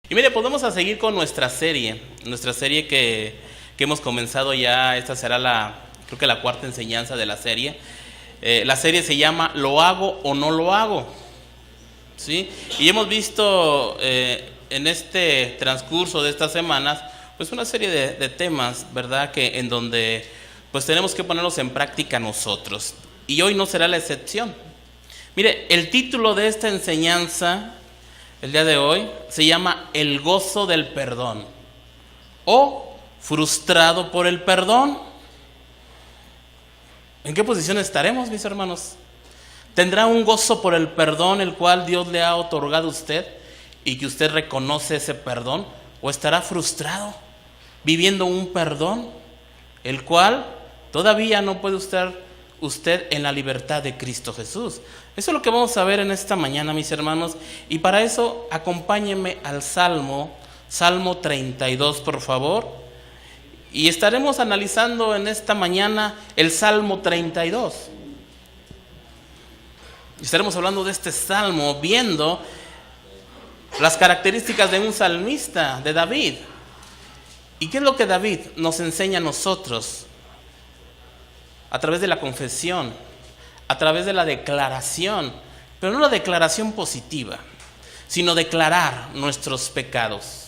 Y mire, podemos seguir con nuestra serie que hemos comenzado ya. Esta será creo que la cuarta enseñanza de la serie. La serie se llama ¿Lo hago o no lo hago? ¿Sí? Y hemos visto en este transcurso de estas semanas pues una serie de temas, ¿verdad? Que en donde pues tenemos que ponerlos en práctica nosotros. Y hoy no será la excepción. Mire, el título de esta enseñanza el día de hoy se llama El gozo del perdón o frustrado por el perdón. ¿En qué posición estaremos, mis hermanos? ¿Tendrá un gozo por el perdón el cual Dios le ha otorgado a usted y que usted reconoce ese perdón? ¿O estará frustrado viviendo un perdón el cual todavía no puede estar usted en la libertad de Cristo Jesús? Eso es lo que vamos a ver en esta mañana, mis hermanos. Y para eso acompáñenme al Salmo 32, por favor. Y estaremos analizando en esta mañana el Salmo 32. Estaremos hablando de este salmo, viendo las características de un salmista, de David. ¿Y qué es lo que David nos enseña a nosotros? A través de la confesión, a través de la declaración, pero no la declaración positiva, sino declarar nuestros pecados.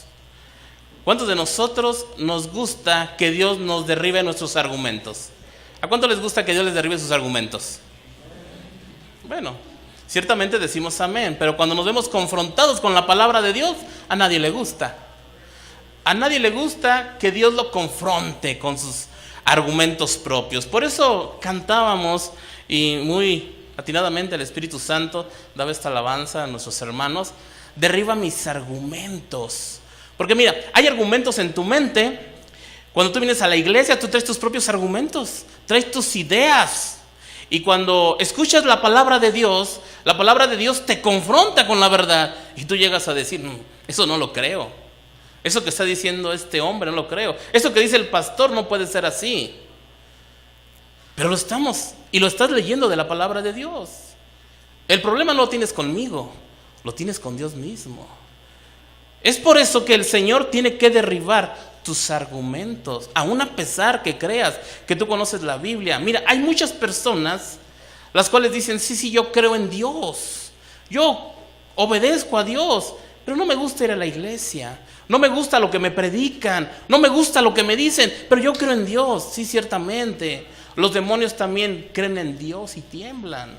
¿Cuántos de nosotros nos gusta que Dios nos derribe nuestros argumentos? ¿A cuánto les gusta que Dios les derribe sus argumentos? Bueno, ciertamente decimos amén, pero cuando nos vemos confrontados con la palabra de Dios, a nadie le gusta. A nadie le gusta que Dios lo confronte con sus argumentos propios. Por eso cantábamos y muy atinadamente el Espíritu Santo daba esta alabanza a nuestros hermanos: derriba mis argumentos. Porque mira, hay argumentos en tu mente. Cuando tú vienes a la iglesia, tú traes tus propios argumentos, traes tus ideas. Y cuando escuchas la palabra de Dios te confronta con la verdad. Y tú llegas a decir, eso no lo creo. Eso que está diciendo este hombre no lo creo. Eso que dice el pastor no puede ser así. Pero lo estás leyendo de la palabra de Dios. El problema no lo tienes conmigo, lo tienes con Dios mismo. Es por eso que el Señor tiene que derribar tus argumentos, aun a pesar que creas que tú conoces la Biblia. Mira, hay muchas personas las cuales dicen, sí, yo creo en Dios, yo obedezco a Dios, pero no me gusta ir a la iglesia, no me gusta lo que me predican, no me gusta lo que me dicen, pero yo creo en Dios. Sí, ciertamente, los demonios también creen en Dios y tiemblan.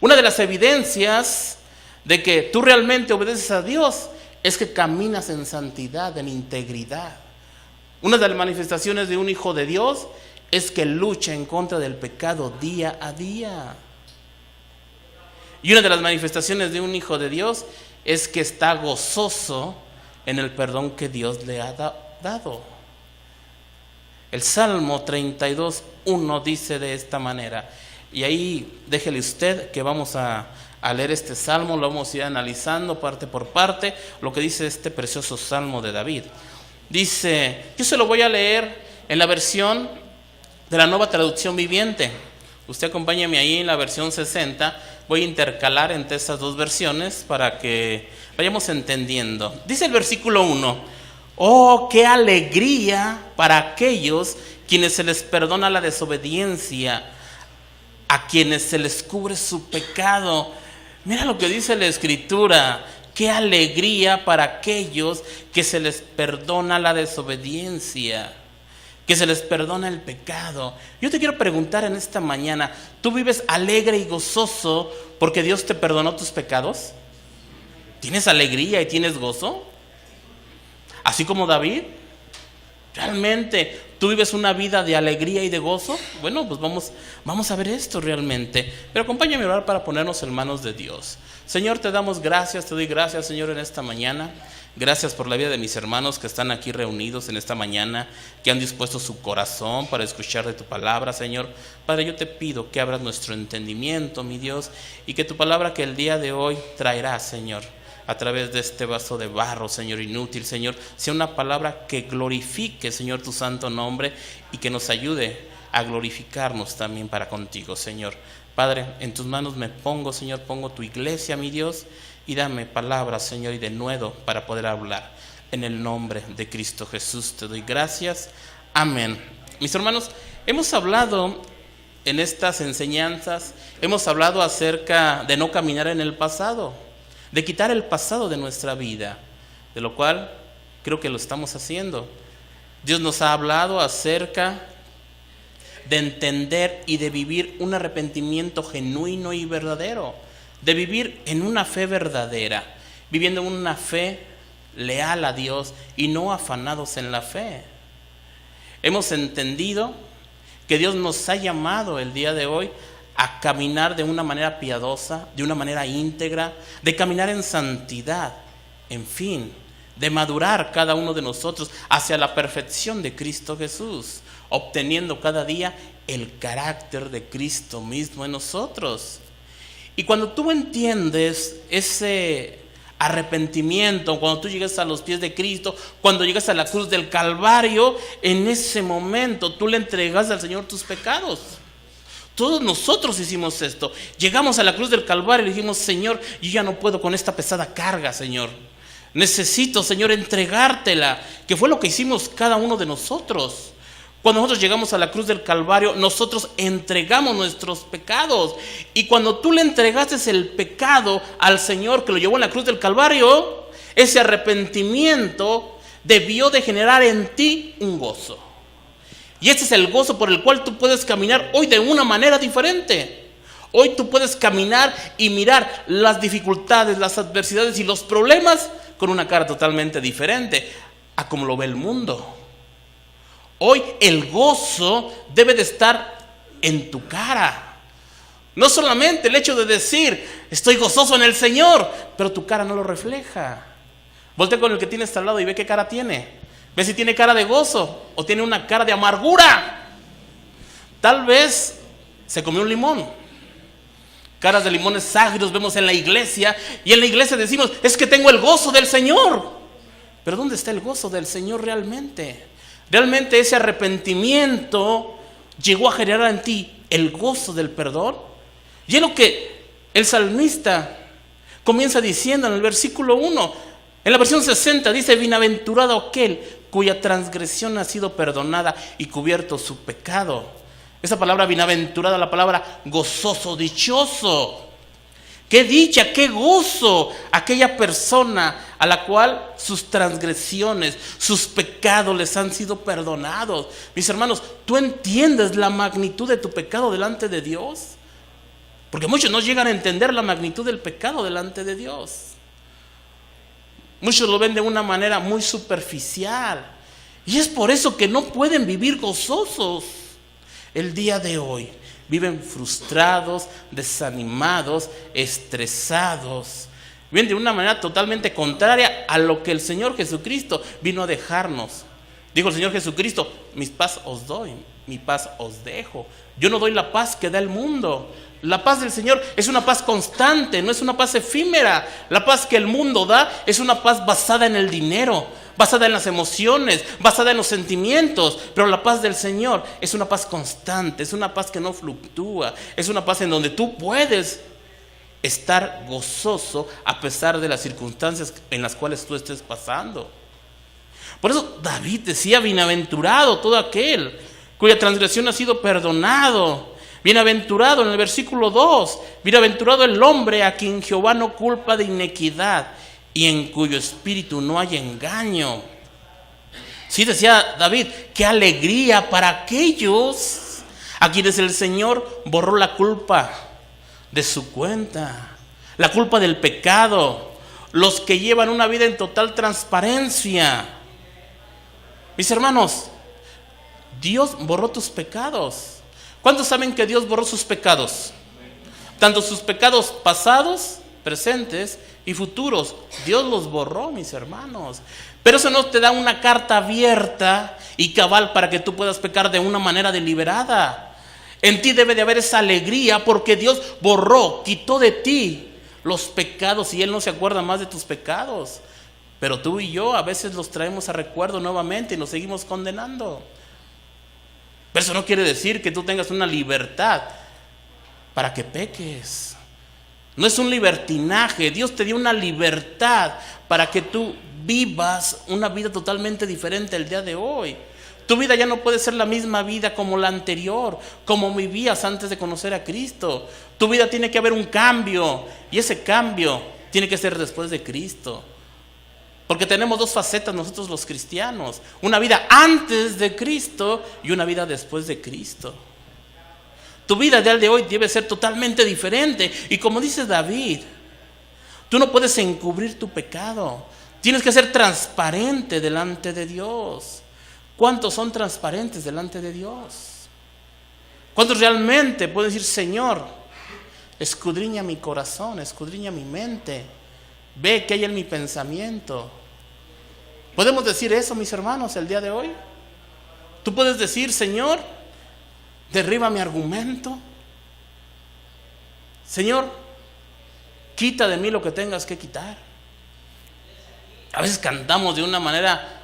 Una de las evidencias de que tú realmente obedeces a Dios es que caminas en santidad, en integridad. Una de las manifestaciones de un hijo de Dios es que lucha en contra del pecado día a día. Y una de las manifestaciones de un hijo de Dios es que está gozoso en el perdón que Dios le ha dado. El Salmo 32, 1 dice de esta manera, y ahí déjele usted que vamos a leer este salmo, lo vamos a ir analizando parte por parte, lo que dice este precioso salmo de David. Dice, yo se lo voy a leer en la versión de la Nueva Traducción Viviente. Usted acompáñeme ahí en la versión 60. Voy a intercalar entre estas dos versiones para que vayamos entendiendo. Dice el versículo 1, oh, qué alegría para aquellos quienes se les perdona la desobediencia, a quienes se les cubre su pecado. Mira lo que dice la Escritura: qué alegría para aquellos que se les perdona la desobediencia, que se les perdona el pecado. Yo te quiero preguntar en esta mañana, ¿tú vives alegre y gozoso porque Dios te perdonó tus pecados? ¿Tienes alegría y tienes gozo? Así como David. ¿Realmente tú vives una vida de alegría y de gozo? Bueno, pues vamos a ver esto realmente. Pero acompáñame a orar para ponernos en manos de Dios. Señor, te damos gracias, te doy gracias, Señor, en esta mañana. Gracias por la vida de mis hermanos que están aquí reunidos en esta mañana, que han dispuesto su corazón para escuchar de tu palabra, Señor. Padre, yo te pido que abras nuestro entendimiento, mi Dios, y que tu palabra que el día de hoy traerá, Señor, a través de este vaso de barro, Señor, inútil, Señor, sea una palabra que glorifique, Señor, tu santo nombre y que nos ayude a glorificarnos también para contigo, Señor. Padre, en tus manos me pongo, Señor, pongo tu iglesia, mi Dios, y dame palabras, Señor, y denuedo para poder hablar. En el nombre de Cristo Jesús te doy gracias. Amén. Mis hermanos, hemos hablado en estas enseñanzas, hemos hablado acerca de no caminar en el pasado, de quitar el pasado de nuestra vida, de lo cual creo que lo estamos haciendo. Dios nos ha hablado acerca de entender y de vivir un arrepentimiento genuino y verdadero, de vivir en una fe verdadera, viviendo en una fe leal a Dios y no afanados en la fe. Hemos entendido que Dios nos ha llamado el día de hoy a caminar de una manera piadosa, de una manera íntegra, de caminar en santidad, en fin, de madurar cada uno de nosotros hacia la perfección de Cristo Jesús, obteniendo cada día el carácter de Cristo mismo en nosotros. Y cuando tú entiendes ese arrepentimiento, cuando tú llegas a los pies de Cristo, cuando llegas a la cruz del Calvario, en ese momento tú le entregas al Señor tus pecados. Todos nosotros hicimos esto. Llegamos a la cruz del Calvario y dijimos: Señor, yo ya no puedo con esta pesada carga, Señor. Necesito, Señor, entregártela, que fue lo que hicimos cada uno de nosotros. Cuando nosotros llegamos a la cruz del Calvario, nosotros entregamos nuestros pecados. Y cuando tú le entregaste el pecado al Señor que lo llevó en la cruz del Calvario, ese arrepentimiento debió de generar en ti un gozo. Y este es el gozo por el cual tú puedes caminar hoy de una manera diferente. Hoy tú puedes caminar y mirar las dificultades, las adversidades y los problemas con una cara totalmente diferente a como lo ve el mundo. Hoy el gozo debe de estar en tu cara. No solamente el hecho de decir: estoy gozoso en el Señor, pero tu cara no lo refleja. Voltea con el que tienes al lado y ve qué cara tiene. Ve si tiene cara de gozo o tiene una cara de amargura. Tal vez se comió un limón. Caras de limones agrios vemos en la iglesia, y en la iglesia decimos: es que tengo el gozo del Señor. Pero ¿dónde está el gozo del Señor realmente? Realmente ese arrepentimiento llegó a generar en ti el gozo del perdón. Y es lo que el salmista comienza diciendo en el versículo 1. En la versión 60 dice: bienaventurado aquel cuya transgresión ha sido perdonada y cubierto su pecado. Esa palabra bienaventurada, la palabra gozoso, dichoso. Qué dicha, qué gozo aquella persona a la cual sus transgresiones, sus pecados les han sido perdonados. Mis hermanos, ¿tú entiendes la magnitud de tu pecado delante de Dios? Porque muchos no llegan a entender la magnitud del pecado delante de Dios. Muchos lo ven de una manera muy superficial. Y es por eso que no pueden vivir gozosos el día de hoy. Viven frustrados, desanimados, estresados. Viven de una manera totalmente contraria a lo que el Señor Jesucristo vino a dejarnos. Dijo el Señor Jesucristo: mi paz os doy, mi paz os dejo. Yo no doy la paz que da el mundo. La paz del Señor es una paz constante, no es una paz efímera. La paz que el mundo da es una paz basada en el dinero, basada en las emociones, basada en los sentimientos. Pero la paz del Señor es una paz constante, es una paz que no fluctúa, es una paz en donde tú puedes estar gozoso a pesar de las circunstancias en las cuales tú estés pasando. Por eso David decía: bienaventurado todo aquel cuya transgresión ha sido perdonado. Bienaventurado, en el versículo 2, bienaventurado el hombre a quien Jehová no culpa de iniquidad y en cuyo espíritu no hay engaño. Sí, decía David, qué alegría para aquellos a quienes el Señor borró la culpa de su cuenta, la culpa del pecado, los que llevan una vida en total transparencia. Mis hermanos, Dios borró tus pecados. ¿Cuántos saben que Dios borró sus pecados? Tanto sus pecados pasados, presentes y futuros. Dios los borró, mis hermanos. Pero eso no te da una carta abierta y cabal para que tú puedas pecar de una manera deliberada. En ti debe de haber esa alegría porque Dios borró, quitó de ti los pecados y Él no se acuerda más de tus pecados. Pero tú y yo a veces los traemos a recuerdo nuevamente y nos seguimos condenando. Pero eso no quiere decir que tú tengas una libertad para que peques. No es un libertinaje. Dios te dio una libertad para que tú vivas una vida totalmente diferente el día de hoy. Tu vida ya no puede ser la misma vida como la anterior, como vivías antes de conocer a Cristo. Tu vida tiene que haber un cambio, y ese cambio tiene que ser después de Cristo. Porque tenemos dos facetas nosotros los cristianos: una vida antes de Cristo y una vida después de Cristo. Tu vida del día de hoy debe ser totalmente diferente. Y como dice David, tú no puedes encubrir tu pecado. Tienes que ser transparente delante de Dios. ¿Cuántos son transparentes delante de Dios? ¿Cuántos realmente pueden decir: Señor, escudriña mi corazón, escudriña mi mente, ve qué hay en mi pensamiento? ¿Podemos decir eso, mis hermanos, el día de hoy? Tú puedes decir: Señor, derriba mi argumento. Señor, quita de mí lo que tengas que quitar. A veces cantamos de una manera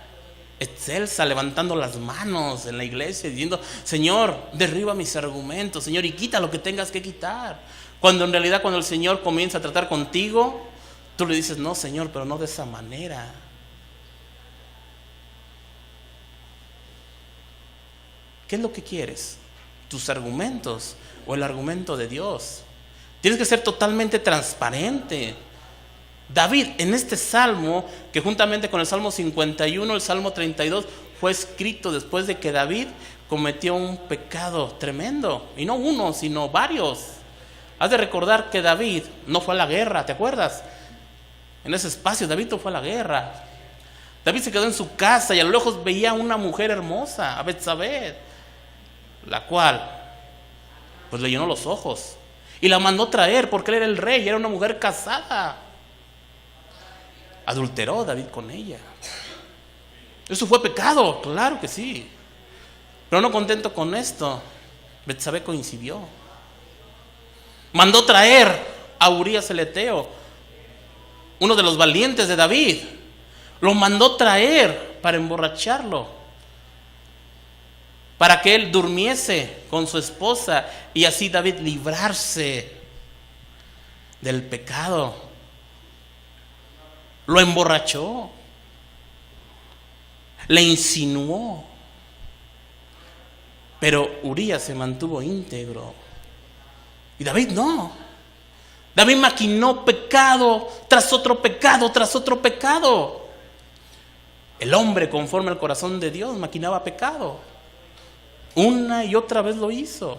excelsa, levantando las manos en la iglesia, diciendo: Señor, derriba mis argumentos, Señor, y quita lo que tengas que quitar. Cuando en realidad, cuando el Señor comienza a tratar contigo, tú le dices: no, Señor, pero no de esa manera. ¿Qué es lo que quieres? ¿Tus argumentos o el argumento de Dios? Tienes que ser totalmente transparente. David, en este salmo, que juntamente con el Salmo 51, el Salmo 32, fue escrito después de que David cometió un pecado tremendo. Y no uno, sino varios. Has de recordar que David no fue a la guerra, ¿te acuerdas? En ese espacio David no fue a la guerra. David se quedó en su casa y a lo lejos veía a una mujer hermosa, a Betsabé, la cual pues le llenó los ojos y la mandó traer porque él era el rey, era una mujer casada. Adulteró David con ella. ¿Eso fue pecado? Claro que sí. Pero no contento con esto, Betsabé coincidió. Mandó traer a Urías el Eteo, uno de los valientes de David. Lo mandó traer para emborracharlo, para que él durmiese con su esposa y así David librarse del pecado. Lo emborrachó, le insinuó, pero Urías se mantuvo íntegro y David no. David maquinó pecado tras otro pecado, tras otro pecado. El hombre, conforme al corazón de Dios, maquinaba pecado. Una y otra vez lo hizo.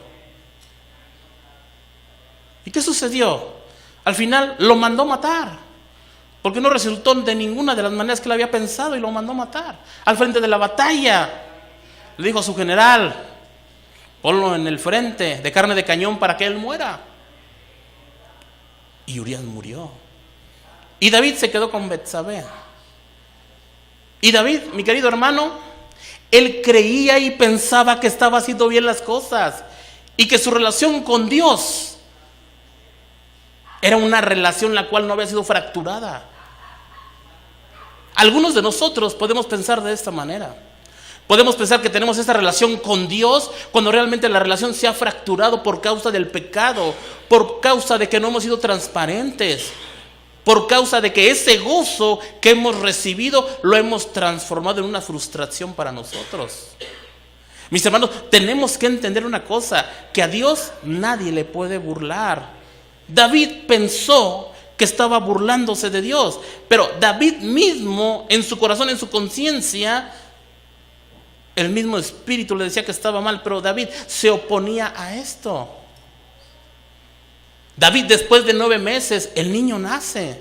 ¿Y qué sucedió? Al final lo mandó matar, porque no resultó de ninguna de las maneras que él había pensado y lo mandó matar. Al frente de la batalla le dijo a su general: ponlo en el frente de carne de cañón para que él muera. Y Urías murió. Y David se quedó con Betsabé. Y David, mi querido hermano, él creía y pensaba que estaba haciendo bien las cosas y que su relación con Dios era una relación la cual no había sido fracturada. Algunos de nosotros podemos pensar de esta manera. Podemos pensar que tenemos esta relación con Dios cuando realmente la relación se ha fracturado por causa del pecado, por causa de que no hemos sido transparentes, por causa de que ese gozo que hemos recibido lo hemos transformado en una frustración para nosotros. Mis hermanos, tenemos que entender una cosa, que a Dios nadie le puede burlar. David pensó que estaba burlándose de Dios, pero David mismo, en su corazón, en su conciencia, el mismo espíritu le decía que estaba mal, pero David se oponía a esto. David, después de 9 meses, el niño nace.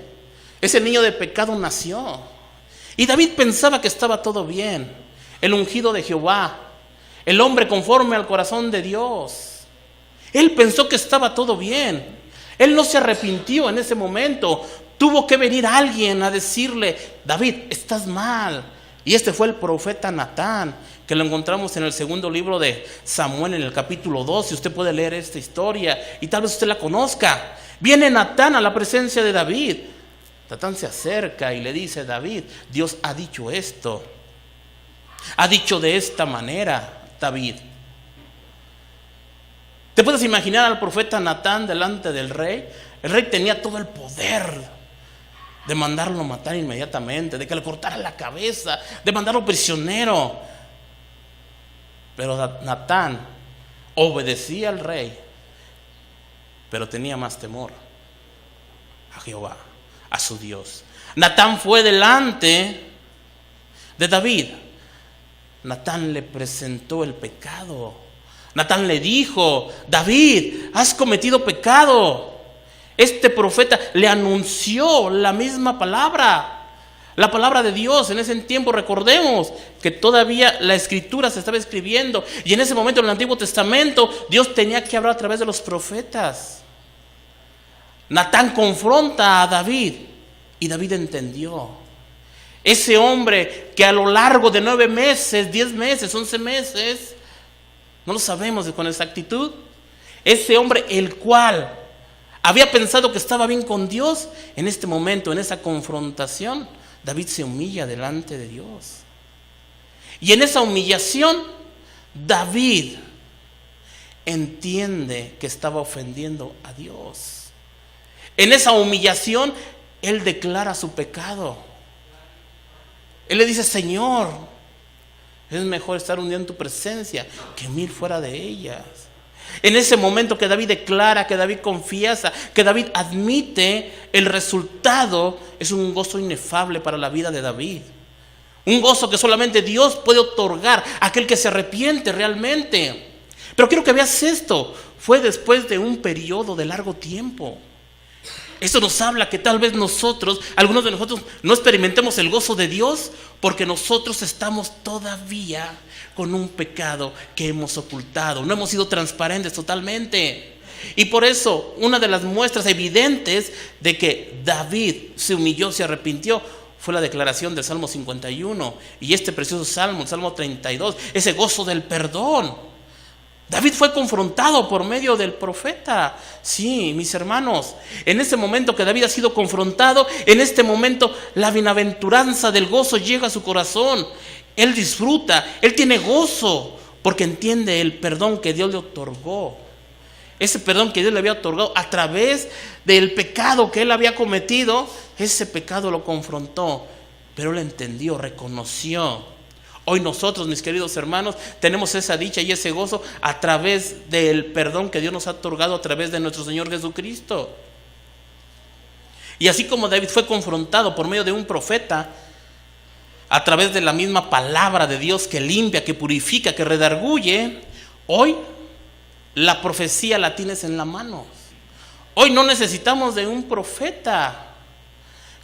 Ese niño de pecado nació. Y David pensaba que estaba todo bien. El ungido de Jehová, el hombre conforme al corazón de Dios. Él pensó que estaba todo bien. Él no se arrepintió en ese momento. Tuvo que venir alguien a decirle: David, estás mal. Y este fue el profeta Natán, que lo encontramos en el segundo libro de Samuel, en el capítulo 2. Y usted puede leer esta historia y tal vez usted la conozca. Viene Natán a la presencia de David. Natán se acerca y le dice: David, Dios ha dicho esto. Ha dicho de esta manera, David. ¿Te puedes imaginar al profeta Natán delante del rey? El rey tenía todo el poder de mandarlo matar inmediatamente, de que le cortara la cabeza, de mandarlo prisionero. Pero Natán obedecía al rey, pero tenía más temor a Jehová, a su Dios. Natán fue delante de David. Natán le presentó el pecado. Natán le dijo: David, has cometido pecado. Este profeta le anunció la misma palabra, la palabra de Dios. En ese tiempo, recordemos que todavía la escritura se estaba escribiendo, y en ese momento en el Antiguo Testamento Dios tenía que hablar a través de los profetas. Natán confronta a David y David entendió. Ese hombre que a lo largo de 9 meses, 10 meses, 11 meses, no lo sabemos con exactitud, ese hombre el cual había pensado que estaba bien con Dios, en este momento, en esa confrontación, David se humilla delante de Dios. Y en esa humillación, David entiende que estaba ofendiendo a Dios. En esa humillación, él declara su pecado. Él le dice: Señor, es mejor estar un día en tu presencia que 1000 fuera de ellas. En ese momento que David declara, que David confiesa, que David admite, el resultado es un gozo inefable para la vida de David. Un gozo que solamente Dios puede otorgar a aquel que se arrepiente realmente. Pero quiero que veas esto. Fue después de un periodo de largo tiempo. Esto nos habla que tal vez nosotros, algunos de nosotros, no experimentemos el gozo de Dios porque nosotros estamos todavía con un pecado que hemos ocultado. No hemos sido transparentes totalmente. Y por eso, una de las muestras evidentes de que David se humilló, se arrepintió, fue la declaración del Salmo 51 y este precioso Salmo, el Salmo 32, ese gozo del perdón. David fue confrontado por medio del profeta. Sí, mis hermanos, en ese momento que David ha sido confrontado, en este momento la bienaventuranza del gozo llega a su corazón. Él disfruta, él tiene gozo, porque entiende el perdón que Dios le otorgó. Ese perdón que Dios le había otorgado a través del pecado que él había cometido, ese pecado lo confrontó, pero él entendió, reconoció. Hoy nosotros, mis queridos hermanos, tenemos esa dicha y ese gozo a través del perdón que Dios nos ha otorgado a través de nuestro Señor Jesucristo. Y así como David fue confrontado por medio de un profeta, a través de la misma palabra de Dios que limpia, que purifica, que redarguye, hoy la profecía la tienes en la mano. Hoy no necesitamos de un profeta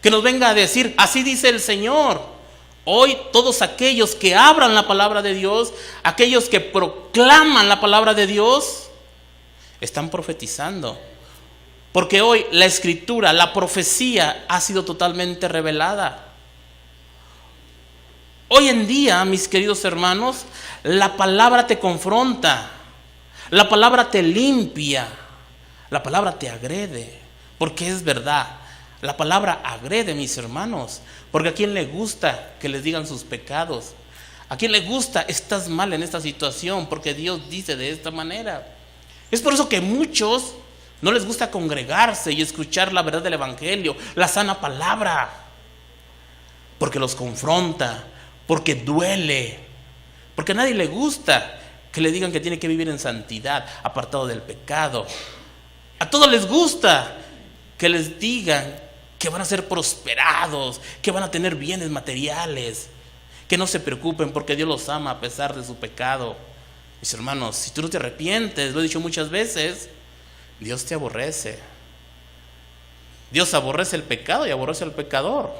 que nos venga a decir: así dice el Señor. Hoy todos aquellos que abran la palabra de Dios, aquellos que proclaman la palabra de Dios, están profetizando. Porque hoy la escritura, la profecía ha sido totalmente revelada. Hoy en día, mis queridos hermanos, la palabra te confronta, la palabra te limpia, la palabra te agrede, porque es verdad. La palabra agrede, mis hermanos, porque a quién le gusta que les digan sus pecados. A quién le gusta: estás mal en esta situación porque Dios dice de esta manera. Es por eso que a muchos no les gusta congregarse y escuchar la verdad del evangelio, la sana palabra, porque los confronta, porque duele, porque a nadie le gusta que le digan que tiene que vivir en santidad, apartado del pecado. A todos les gusta que les digan que van a ser prosperados, que van a tener bienes materiales, que no se preocupen porque Dios los ama a pesar de su pecado. Mis hermanos, si tú no te arrepientes, lo he dicho muchas veces, Dios te aborrece. Dios aborrece el pecado y aborrece al pecador,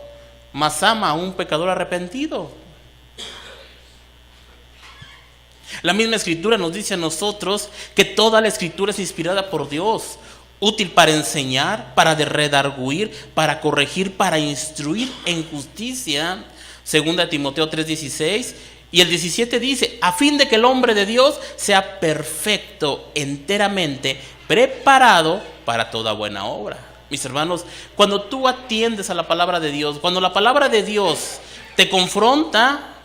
mas ama a un pecador arrepentido. La misma escritura nos dice a nosotros que toda la escritura es inspirada por Dios, útil para enseñar, para redarguir, para corregir, para instruir en justicia. 2 Timoteo 3:16 y el 17 dice: a fin de que el hombre de Dios sea perfecto, enteramente preparado para toda buena obra. Mis hermanos, cuando tú atiendes a la palabra de Dios, cuando la palabra de Dios te confronta,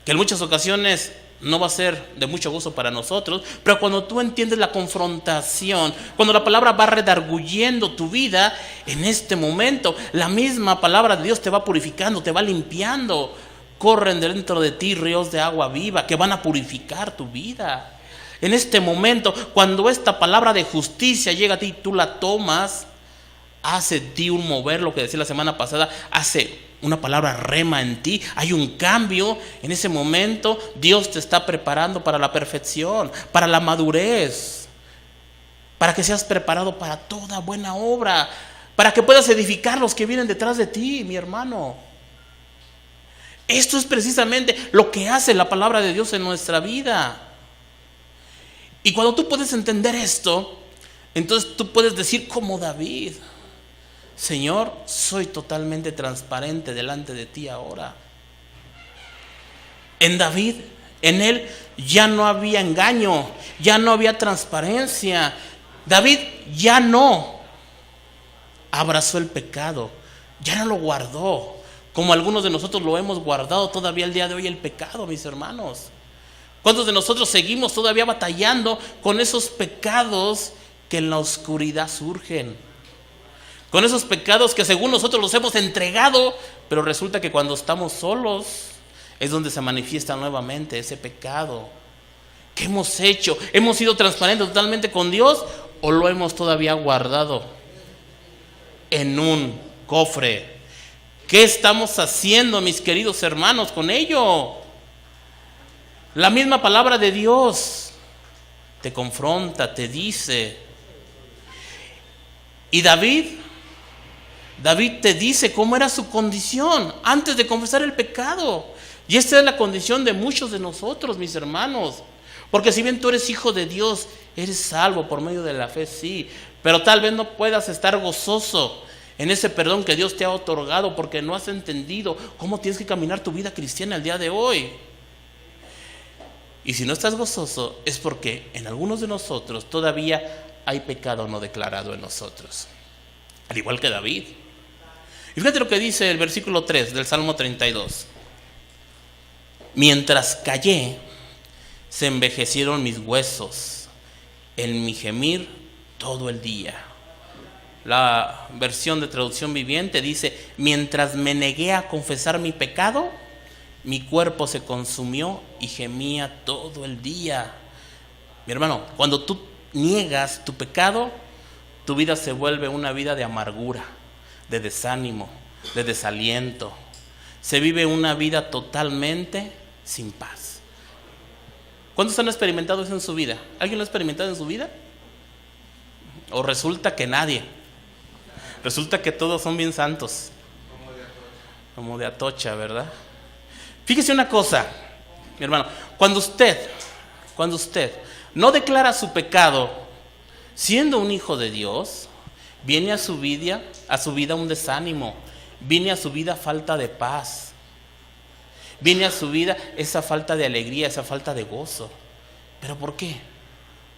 que en muchas ocasiones no va a ser de mucho gusto para nosotros, pero cuando tú entiendes la confrontación, cuando la palabra va redarguyendo tu vida, en este momento la misma palabra de Dios te va purificando, te va limpiando. Corren dentro de ti ríos de agua viva que van a purificar tu vida. En este momento, cuando esta palabra de justicia llega a ti, tú la tomas, hace de ti un mover, lo que decía la semana pasada, hace una palabra rema en ti, hay un cambio. En ese momento Dios te está preparando para la perfección, para la madurez, para que seas preparado para toda buena obra, para que puedas edificar los que vienen detrás de ti, mi hermano. Esto es precisamente lo que hace la palabra de Dios en nuestra vida. Y cuando tú puedes entender esto, entonces tú puedes decir como David: Señor, soy totalmente transparente delante de ti ahora. En David, en él ya no había engaño, ya no había transparencia. David ya no abrazó el pecado, ya no lo guardó, como algunos de nosotros lo hemos guardado todavía el día de hoy, el pecado, mis hermanos. ¿Cuántos de nosotros seguimos todavía batallando con esos pecados que en la oscuridad surgen? Con esos pecados que según nosotros los hemos entregado, pero resulta que cuando estamos solos es donde se manifiesta nuevamente ese pecado. ¿Qué hemos hecho? ¿Hemos sido transparentes totalmente con Dios o lo hemos todavía guardado en un cofre? ¿Qué estamos haciendo, mis queridos hermanos, con ello? La misma palabra de Dios te confronta, te dice. Y David te dice cómo era su condición antes de confesar el pecado. Y esta es la condición de muchos de nosotros, mis hermanos. Porque si bien tú eres hijo de Dios, eres salvo por medio de la fe, sí. Pero tal vez no puedas estar gozoso en ese perdón que Dios te ha otorgado, porque no has entendido cómo tienes que caminar tu vida cristiana el día de hoy. Y si no estás gozoso, es porque en algunos de nosotros todavía hay pecado no declarado en nosotros. Al igual que David. Y fíjate lo que dice el versículo 3 del Salmo 32. Mientras callé, se envejecieron mis huesos, en mi gemir todo el día. La versión de traducción viviente dice: mientras me negué a confesar mi pecado, mi cuerpo se consumió y gemía todo el día. Mi hermano, cuando tú niegas tu pecado, tu vida se vuelve una vida de amargura, de desánimo, de desaliento. Se vive una vida totalmente sin paz. ¿Cuántos han experimentado eso en su vida? ¿Alguien lo ha experimentado en su vida? ¿O resulta que nadie? Resulta que todos son bien santos. Como de Atocha, ¿verdad? Fíjese una cosa, mi hermano. Cuando usted no declara su pecado siendo un hijo de Dios, viene a su vida un desánimo, viene a su vida falta de paz, viene a su vida esa falta de alegría, esa falta de gozo. ¿Pero por qué?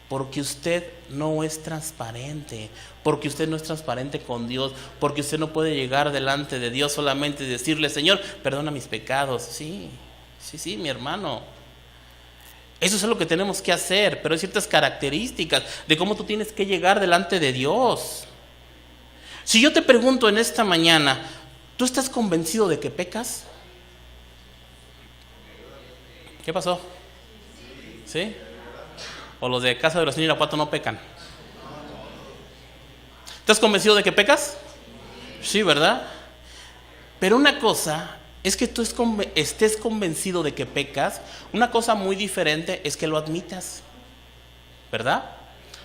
Porque usted no es transparente, porque usted no es transparente con Dios, porque usted no puede llegar delante de Dios solamente y decirle: Señor, perdona mis pecados. Sí, mi hermano. Eso es lo que tenemos que hacer, pero hay ciertas características de cómo tú tienes que llegar delante de Dios. Si yo te pregunto en esta mañana, ¿tú estás convencido de que pecas? ¿Qué pasó? ¿Sí? ¿O los de Casa de Oración y Irapuato no pecan? ¿Estás convencido de que pecas? Sí, ¿verdad? Pero una cosa es que tú estés convencido de que pecas. Una cosa muy diferente es que lo admitas, ¿verdad?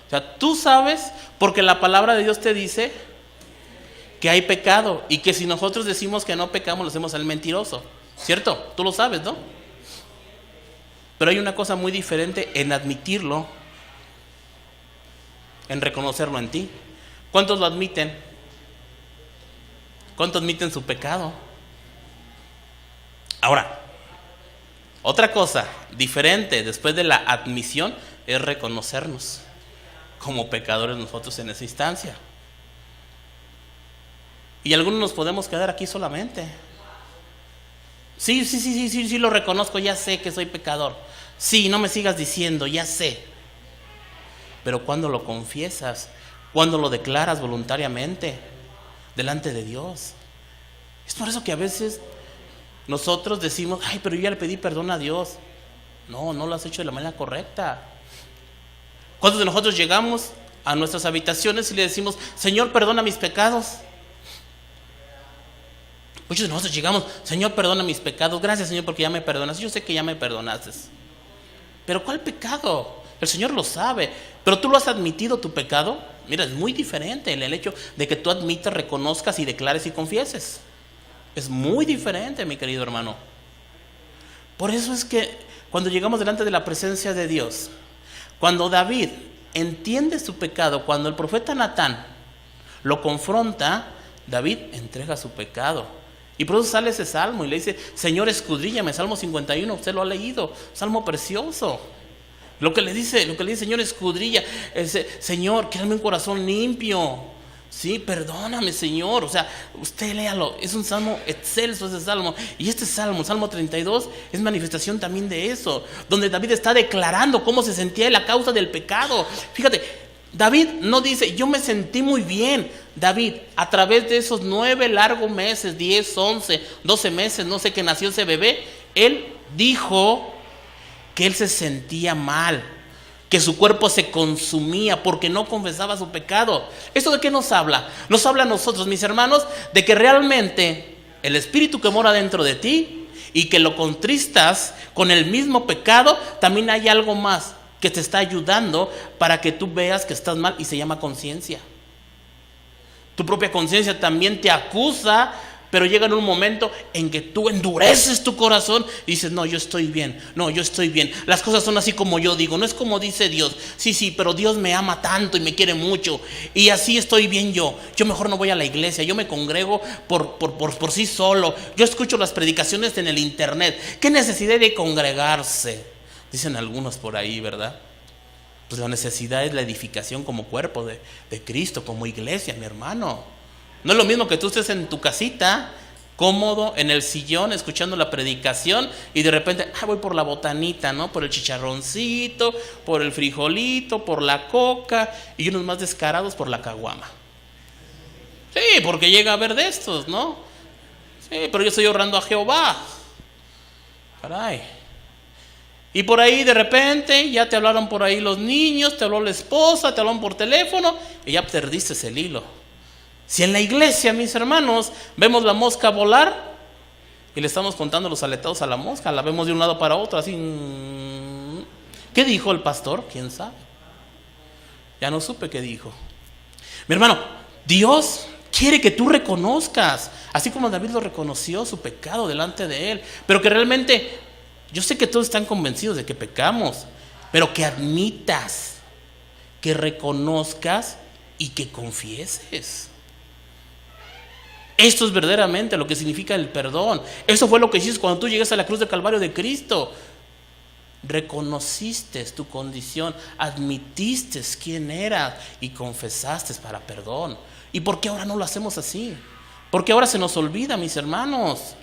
O sea, tú sabes, porque la palabra de Dios te dice que hay pecado, y que si nosotros decimos que no pecamos, lo hacemos al mentiroso, ¿cierto? Tú lo sabes, ¿no? Pero hay una cosa muy diferente en admitirlo, en reconocerlo en ti. ¿Cuántos lo admiten? ¿Cuántos admiten su pecado? Ahora, otra cosa diferente después de la admisión es reconocernos como pecadores nosotros en esa instancia. Y algunos nos podemos quedar aquí solamente. Sí, lo reconozco, ya sé que soy pecador. Sí, no me sigas diciendo, ya sé. Pero cuando lo confiesas, cuando lo declaras voluntariamente delante de Dios. Es por eso que a veces nosotros decimos, ay, pero yo ya le pedí perdón a Dios. No lo has hecho de la manera correcta. ¿Cuántos de nosotros llegamos a nuestras habitaciones y le decimos, Señor, perdona mis pecados? Muchos de nosotros llegamos, Señor, perdona mis pecados. Gracias, Señor, porque ya me perdonas. Yo sé que ya me perdonaste. Pero ¿cuál pecado? El Señor lo sabe. Pero tú lo has admitido, tu pecado. Mira, es muy diferente el hecho de que tú admitas, reconozcas y declares y confieses. Es muy diferente, mi querido hermano. Por eso es que cuando llegamos delante de la presencia de Dios, cuando David entiende su pecado, cuando el profeta Natán lo confronta, David entrega su pecado. Y por eso sale ese salmo y le dice, Señor, escudríllame. Salmo 51, usted lo ha leído, salmo precioso. Lo que le dice, Señor, escudrilla, Señor, créame un corazón limpio. Sí, perdóname, Señor. O sea, usted léalo, es un salmo excelso ese salmo. Y este salmo, Salmo 32, es manifestación también de eso, donde David está declarando cómo se sentía a causa del pecado. Fíjate, David no dice, yo me sentí muy bien. David, a través de esos 9 largos meses, 10, 11, 12 meses, no sé, que nació ese bebé, él dijo que él se sentía mal, que su cuerpo se consumía porque no confesaba su pecado. ¿Esto de qué nos habla? Nos habla a nosotros, mis hermanos, de que realmente el espíritu que mora dentro de ti y que lo contristas con el mismo pecado, también hay algo más que te está ayudando para que tú veas que estás mal, y se llama conciencia. Tu propia conciencia también te acusa, pero llega en un momento en que tú endureces tu corazón y dices, no, yo estoy bien, las cosas son así como yo digo, no es como dice Dios. Sí, pero Dios me ama tanto y me quiere mucho, y así estoy bien yo mejor no voy a la iglesia, yo me congrego por sí solo, yo escucho las predicaciones en el internet, ¿qué necesidad de congregarse? Dicen algunos por ahí, ¿verdad? Pues la necesidad es la edificación como cuerpo de Cristo, como iglesia, mi hermano. No es lo mismo que tú estés en tu casita, cómodo, en el sillón, escuchando la predicación, y de repente, voy por la botanita, ¿no? Por el chicharroncito, por el frijolito, por la coca, y unos más descarados por la caguama. Sí, porque llega a haber de estos, ¿no? Sí, pero yo estoy ahorrando a Jehová. Caray. Y por ahí de repente ya te hablaron por ahí los niños, te habló la esposa, te hablaron por teléfono y ya perdiste el hilo. Si en la iglesia, mis hermanos, vemos la mosca volar y le estamos contando los aletados a la mosca, la vemos de un lado para otro así. ¿Qué dijo el pastor? ¿Quién sabe? Ya no supe qué dijo. Mi hermano, Dios quiere que tú reconozcas, así como David lo reconoció, su pecado delante de él, pero que realmente... Yo sé que todos están convencidos de que pecamos, pero que admitas, que reconozcas y que confieses. Esto es verdaderamente lo que significa el perdón. Eso fue lo que hiciste cuando tú llegaste a la cruz del Calvario de Cristo. Reconociste tu condición, admitiste quién eras y confesaste para perdón. ¿Y por qué ahora no lo hacemos así? Porque ahora se nos olvida, mis hermanos.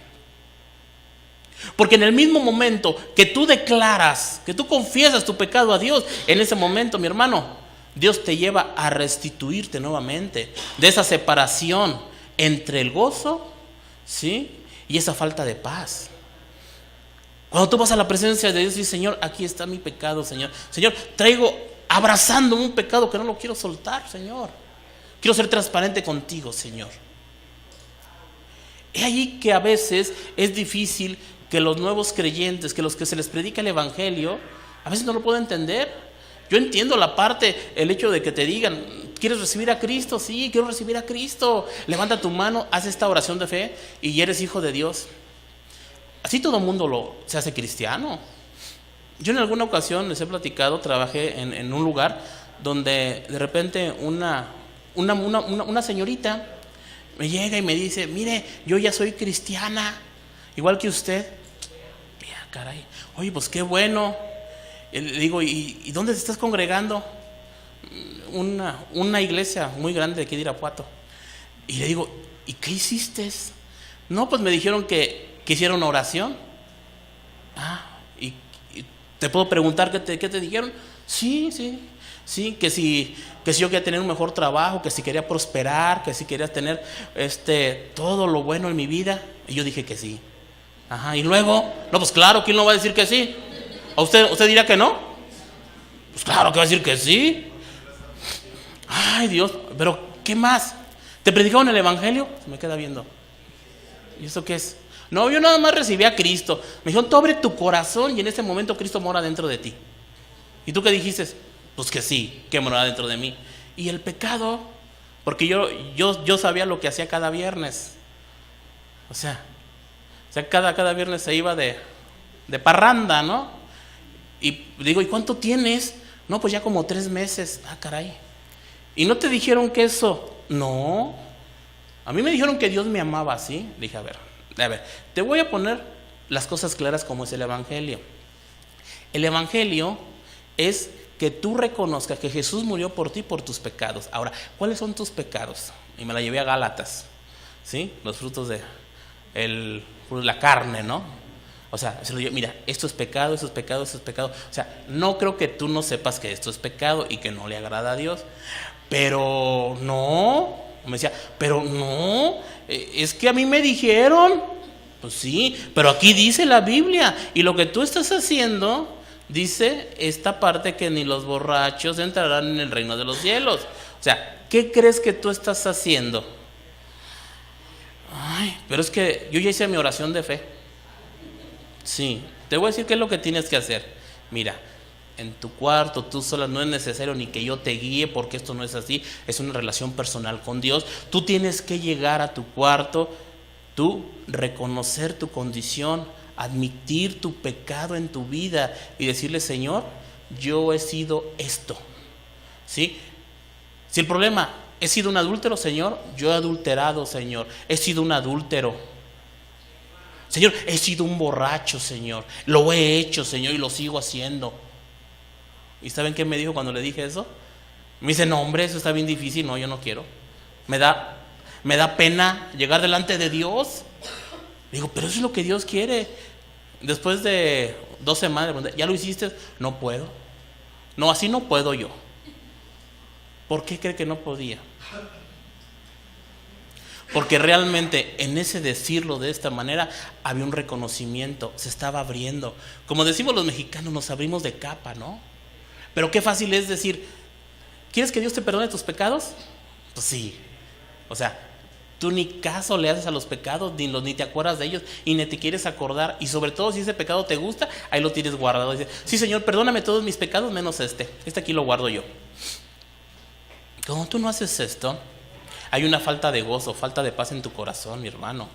Porque en el mismo momento que tú declaras, que tú confiesas tu pecado a Dios, en ese momento, mi hermano, Dios te lleva a restituirte nuevamente de esa separación entre el gozo, ¿sí?, y esa falta de paz. Cuando tú vas a la presencia de Dios y dices, Señor, aquí está mi pecado, Señor. Señor, traigo abrazando un pecado que no lo quiero soltar, Señor. Quiero ser transparente contigo, Señor. Es ahí que a veces es difícil que los nuevos creyentes, que los que se les predica el evangelio, a veces no lo pueden entender. Yo entiendo la parte, el hecho de que te digan, ¿quieres recibir a Cristo? Sí, quiero recibir a Cristo. Levanta tu mano, haz esta oración de fe y eres hijo de Dios. Así todo el mundo se hace cristiano. Yo en alguna ocasión les he platicado, trabajé en un lugar donde de repente una señorita me llega y me dice, mire, yo ya soy cristiana, igual que usted. Mira, caray, oye, pues qué bueno. Le digo, ¿y dónde te estás congregando? Una iglesia muy grande de aquí de Irapuato. Y le digo, ¿y qué hiciste? No, pues me dijeron que que hiciera una oración. Y te puedo preguntar qué te dijeron. Sí, que si yo quería tener un mejor trabajo, que si quería prosperar, que si quería tener todo lo bueno en mi vida. Y yo dije que sí. Y luego, no, pues claro, ¿quién no va a decir que sí? ¿A usted dirá que no? Pues claro que va a decir que sí. Ay, Dios, pero ¿qué más? ¿Te predicaron el evangelio? Se me queda viendo. ¿Y eso qué es? No, yo nada más recibí a Cristo. Me dijeron, tú abre tu corazón y en ese momento Cristo mora dentro de ti. ¿Y tú qué dijiste? Pues que sí, que mora dentro de mí. Y el pecado, porque yo sabía lo que hacía cada viernes. O sea cada viernes se iba de parranda, ¿no? Y digo, ¿y cuánto tienes? No, pues ya como 3 meses. Caray. ¿Y no te dijeron que eso? No. A mí me dijeron que Dios me amaba así. Dije, a ver, te voy a poner las cosas claras como es el evangelio. El evangelio es que tú reconozcas que Jesús murió por ti, por tus pecados. Ahora, ¿cuáles son tus pecados? Y me la llevé a Gálatas, ¿sí? Los frutos de la carne, ¿no? O sea, se lo digo, mira, esto es pecado, esto es pecado, esto es pecado. O sea, no creo que tú no sepas que esto es pecado y que no le agrada a Dios. Pero no, me decía, pero no, es que a mí me dijeron. Pues sí, pero aquí dice la Biblia, y lo que tú estás haciendo, dice esta parte, que ni los borrachos entrarán en el reino de los cielos. O sea, ¿qué crees que tú estás haciendo? Pero es que yo ya hice mi oración de fe. Sí, te voy a decir qué es lo que tienes que hacer. Mira, en tu cuarto, tú sola, no es necesario ni que yo te guíe, porque esto no es así, es una relación personal con Dios. Tú tienes que llegar a tu cuarto, tú reconocer tu condición, admitir tu pecado en tu vida y decirle, Señor, yo he sido esto. ¿Sí? Si el problema, he sido un adúltero, Señor, yo he adulterado, Señor, he sido un adúltero. Señor, he sido un borracho, Señor, lo he hecho, Señor, y lo sigo haciendo. ¿Y saben qué me dijo cuando le dije eso? Me dice, no, hombre, eso está bien difícil. No, yo no quiero. Me da pena llegar delante de Dios. Digo, pero eso es lo que Dios quiere. Después de 2 semanas, ¿ya lo hiciste? No puedo. No, así no puedo yo. ¿Por qué cree que no podía? Porque realmente en ese decirlo de esta manera había un reconocimiento, se estaba abriendo. Como decimos los mexicanos, nos abrimos de capa, ¿no? Pero qué fácil es decir, ¿quieres que Dios te perdone tus pecados? Pues sí. O sea, tú ni caso le haces a los pecados, ni te acuerdas de ellos, y ni te quieres acordar. Y sobre todo si ese pecado te gusta, ahí lo tienes guardado. Dices, sí, Señor, perdóname todos mis pecados menos este aquí lo guardo yo. Como tú no haces esto, hay una falta de gozo, falta de paz en tu corazón, mi hermano.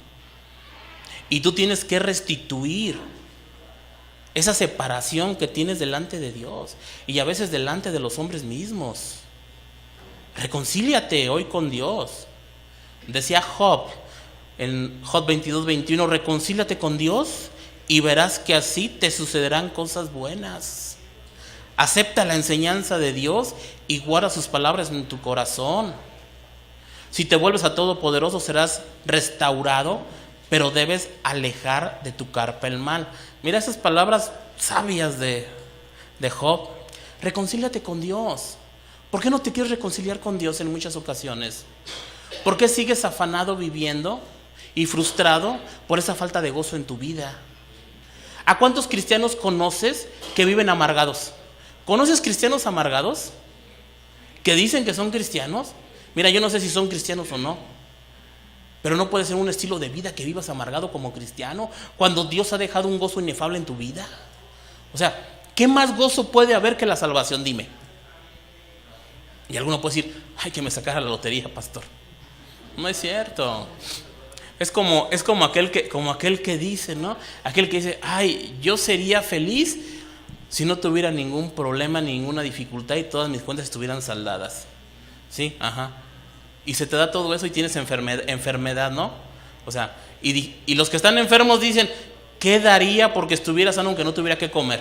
Y tú tienes que restituir esa separación que tienes delante de Dios y a veces delante de los hombres mismos. Reconcíliate hoy con Dios. Decía Job en Job 22:21, reconcíliate con Dios y verás que así te sucederán cosas buenas. Acepta la enseñanza de Dios y guarda sus palabras en tu corazón. Si te vuelves a Todopoderoso serás restaurado, pero debes alejar de tu carpa el mal. Mira esas palabras sabias de Job. Reconcíliate con Dios. ¿Por qué no te quieres reconciliar con Dios en muchas ocasiones? ¿Por qué sigues afanado viviendo y frustrado por esa falta de gozo en tu vida? ¿A cuántos cristianos conoces que viven amargados? ¿Conoces cristianos amargados? ¿Que dicen que son cristianos? Mira, yo no sé si son cristianos o no, pero no puede ser un estilo de vida que vivas amargado como cristiano cuando Dios ha dejado un gozo inefable en tu vida. O sea, ¿qué más gozo puede haber que la salvación? Dime. Y alguno puede decir, ay, que me sacara la lotería, pastor. No es cierto. Es como aquel que dice, ¿no? Aquel que dice, ay, yo sería feliz si no tuviera ningún problema, ninguna dificultad y todas mis cuentas estuvieran saldadas. Sí, ajá. Y se te da todo eso y tienes enfermedad, ¿no? O sea, y los que están enfermos dicen, ¿qué daría porque estuviera sano aunque no tuviera que comer?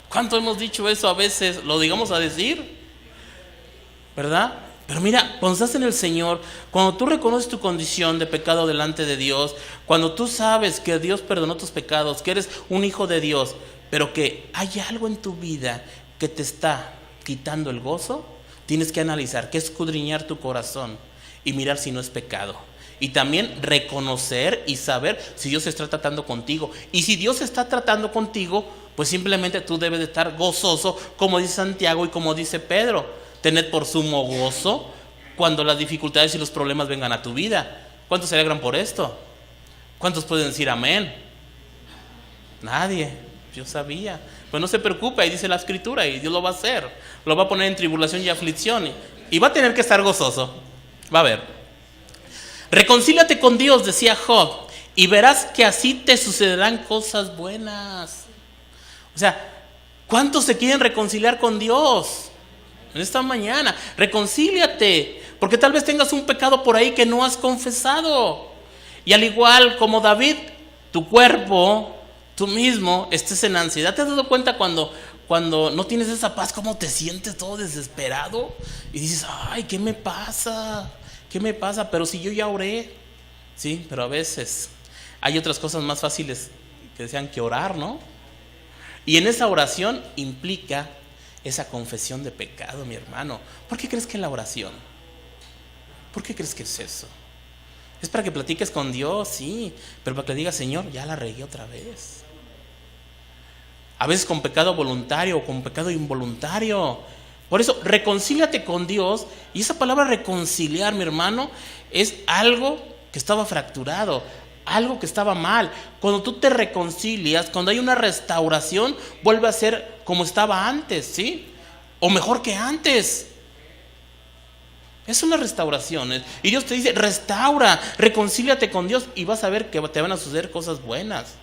¿Cuánto hemos dicho eso a veces? ¿Lo digamos a decir? ¿Verdad? Pero mira, cuando estás en el Señor, cuando tú reconoces tu condición de pecado delante de Dios, cuando tú sabes que Dios perdonó tus pecados, que eres un hijo de Dios, pero que hay algo en tu vida que te está quitando el gozo, tienes que analizar, que escudriñar tu corazón y mirar si no es pecado. Y también reconocer y saber si Dios está tratando contigo. Y si Dios está tratando contigo, pues simplemente tú debes de estar gozoso, como dice Santiago y como dice Pedro. Tened por sumo gozo cuando las dificultades y los problemas vengan a tu vida. ¿Cuántos se alegran por esto? ¿Cuántos pueden decir amén? Nadie. Yo sabía. Pues no se preocupe, ahí dice la escritura y Dios lo va a hacer. Lo va a poner en tribulación y aflicción y va a tener que estar gozoso. Va a ver. Reconcíliate con Dios, decía Job, y verás que así te sucederán cosas buenas. O sea, ¿cuántos se quieren reconciliar con Dios en esta mañana? Reconcíliate, porque tal vez tengas un pecado por ahí que no has confesado. Y al igual como David, tu cuerpo, tú mismo, estés en ansiedad. ¿Te has dado cuenta cuando no tienes esa paz, cómo te sientes todo desesperado? Y dices, ay, ¿qué me pasa? ¿Qué me pasa? Pero si yo ya oré. Sí, pero a veces hay otras cosas más fáciles que desean que orar, ¿no? Y en esa oración implica esa confesión de pecado, mi hermano. ¿Por qué crees que es la oración? ¿Por qué crees que es eso? Es para que platiques con Dios, sí, pero para que le digas, Señor, ya la regué otra vez. A veces con pecado voluntario o con pecado involuntario. Por eso, reconcíliate con Dios. Y esa palabra reconciliar, mi hermano, es algo que estaba fracturado, algo que estaba mal. Cuando tú te reconcilias, cuando hay una restauración, vuelve a ser como estaba antes, ¿sí? O mejor que antes. Es una restauración. Y Dios te dice, restaura, reconcíliate con Dios y vas a ver que te van a suceder cosas buenas.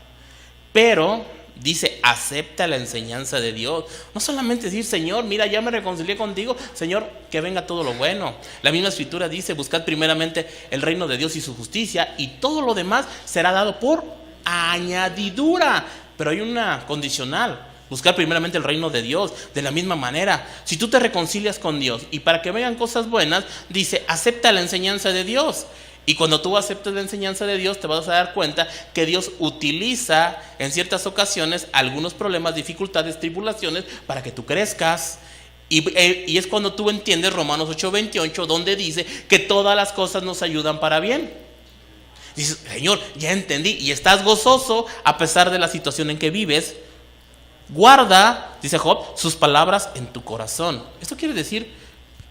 Pero dice, acepta la enseñanza de Dios. No solamente decir, Señor, mira, ya me reconcilié contigo, Señor, que venga todo lo bueno. La misma escritura dice, buscad primeramente el reino de Dios y su justicia, y todo lo demás será dado por añadidura. Pero hay una condicional: buscar primeramente el reino de Dios. De la misma manera, si tú te reconcilias con Dios y para que vengan cosas buenas, dice, acepta la enseñanza de Dios. Y cuando tú aceptes la enseñanza de Dios, te vas a dar cuenta que Dios utiliza en ciertas ocasiones algunos problemas, dificultades, tribulaciones para que tú crezcas. Y es cuando tú entiendes Romanos 8:28, donde dice que todas las cosas nos ayudan para bien. Dices, Señor, ya entendí, y estás gozoso a pesar de la situación en que vives. Guarda, dice Job, sus palabras en tu corazón. Esto quiere decir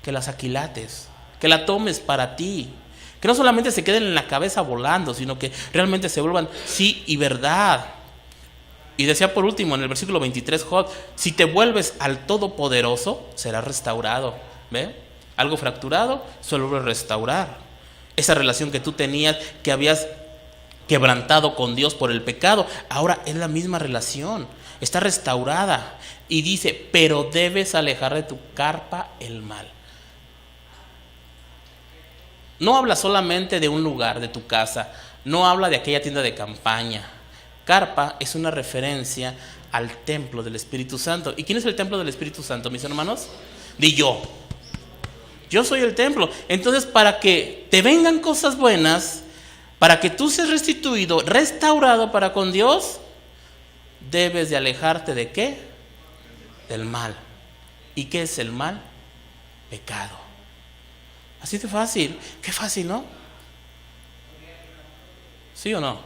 que las aquilates, que la tomes para ti, que no solamente se queden en la cabeza volando, sino que realmente se vuelvan sí y verdad. Y decía por último en el versículo 23 Job, si te vuelves al Todopoderoso, serás restaurado. ¿Ve? Algo fracturado se vuelve a restaurar. Esa relación que tú tenías, que habías quebrantado con Dios por el pecado, ahora es la misma relación, está restaurada. Y dice, pero debes alejar de tu carpa el mal. No habla solamente de un lugar, de tu casa, no habla de aquella tienda de campaña. Carpa es una referencia al templo del Espíritu Santo. ¿Y quién es el templo del Espíritu Santo, mis hermanos? Di yo. Yo soy el templo. Entonces, para que te vengan cosas buenas, para que tú seas restituido, restaurado para con Dios, debes de alejarte ¿de qué? Del mal. ¿Y qué es el mal? Pecado. Así de fácil. Qué fácil, ¿no? ¿Sí o no?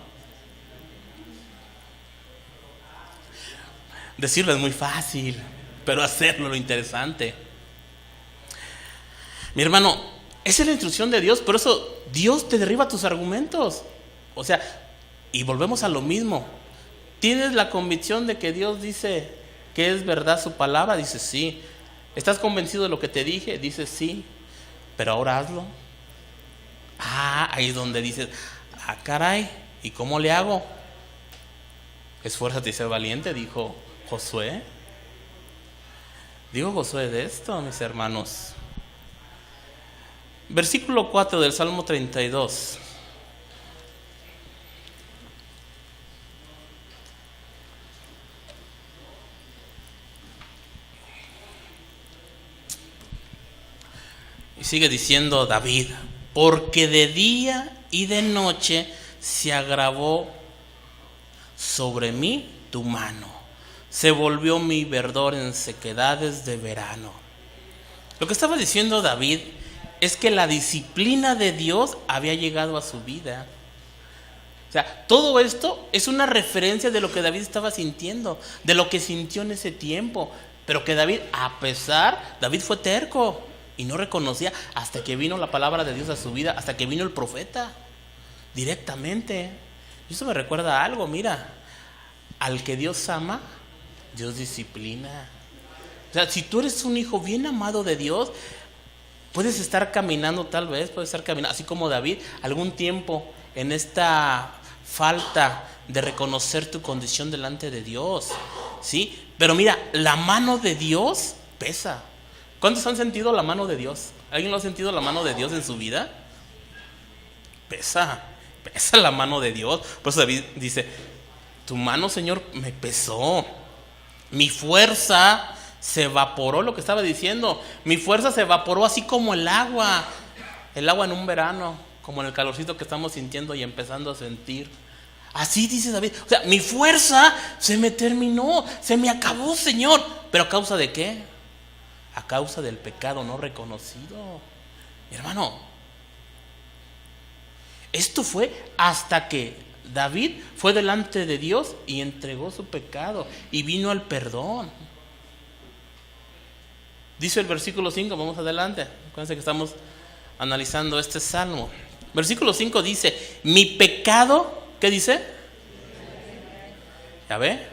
Decirlo es muy fácil, pero hacerlo es lo interesante. Mi hermano, esa es la instrucción de Dios. Por eso Dios te derriba tus argumentos. O sea, y volvemos a lo mismo. ¿Tienes la convicción de que Dios dice que es verdad su palabra? Dice sí. ¿Estás convencido de lo que te dije? Dice sí. Pero ahora hazlo. Ahí es donde dices, caray, ¿y cómo le hago? Esfuérzate y sé valiente, dijo Josué. Digo Josué de esto, mis hermanos. Versículo 4 del Salmo 32. sigue diciendo David, porque de día y de noche se agravó sobre mí tu mano, se volvió mi verdor en sequedades de verano. Lo que estaba diciendo David es que la disciplina de Dios había llegado a su vida. O sea, todo esto es una referencia de lo que David estaba sintiendo, de lo que sintió en ese tiempo. Pero que David fue terco y no reconocía hasta que vino la palabra de Dios a su vida, hasta que vino el profeta directamente. Y eso me recuerda a algo, mira, al que Dios ama, Dios disciplina. O sea, si tú eres un hijo bien amado de Dios, puedes estar caminando así como David, algún tiempo en esta falta de reconocer tu condición delante de Dios, ¿sí? Pero mira, la mano de Dios pesa. ¿Cuántos han sentido la mano de Dios? ¿Alguien lo ha sentido la mano de Dios en su vida? Pesa la mano de Dios. Por eso David dice, tu mano, Señor, me pesó. Mi fuerza se evaporó, lo que estaba diciendo. Mi fuerza se evaporó así como el agua en un verano, como en el calorcito que estamos sintiendo y empezando a sentir. Así dice David, o sea, mi fuerza se me terminó, se me acabó, Señor. ¿Pero a causa de qué? A causa del pecado no reconocido. Mi hermano, esto fue hasta que David fue delante de Dios y entregó su pecado y vino al perdón. Dice el versículo 5, vamos adelante. Acuérdense que estamos analizando este salmo. Versículo 5 dice, mi pecado, ¿qué dice? ¿Ya ve?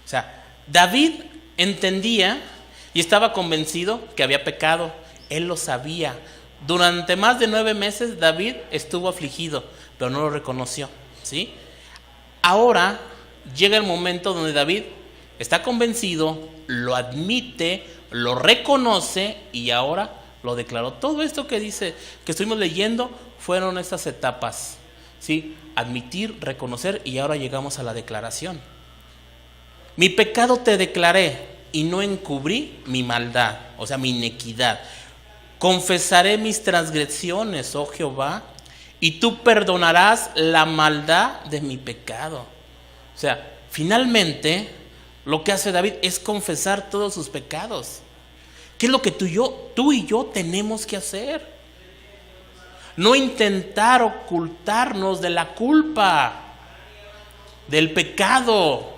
O sea, David entendía y estaba convencido que había pecado. Él lo sabía. Durante más de 9 meses David estuvo afligido, pero no lo reconoció, ¿sí? Ahora llega el momento donde David está convencido, lo admite, lo reconoce y ahora lo declaró. Todo esto que dice, que estuvimos leyendo, fueron estas etapas, ¿sí? Admitir, reconocer y ahora llegamos a la declaración. Mi pecado te declaré y no encubrí mi maldad, o sea, mi iniquidad. Confesaré mis transgresiones, oh Jehová, y tú perdonarás la maldad de mi pecado. O sea, finalmente lo que hace David es confesar todos sus pecados. ¿Qué es lo que tú y yo tenemos que hacer? No intentar ocultarnos de la culpa, del pecado,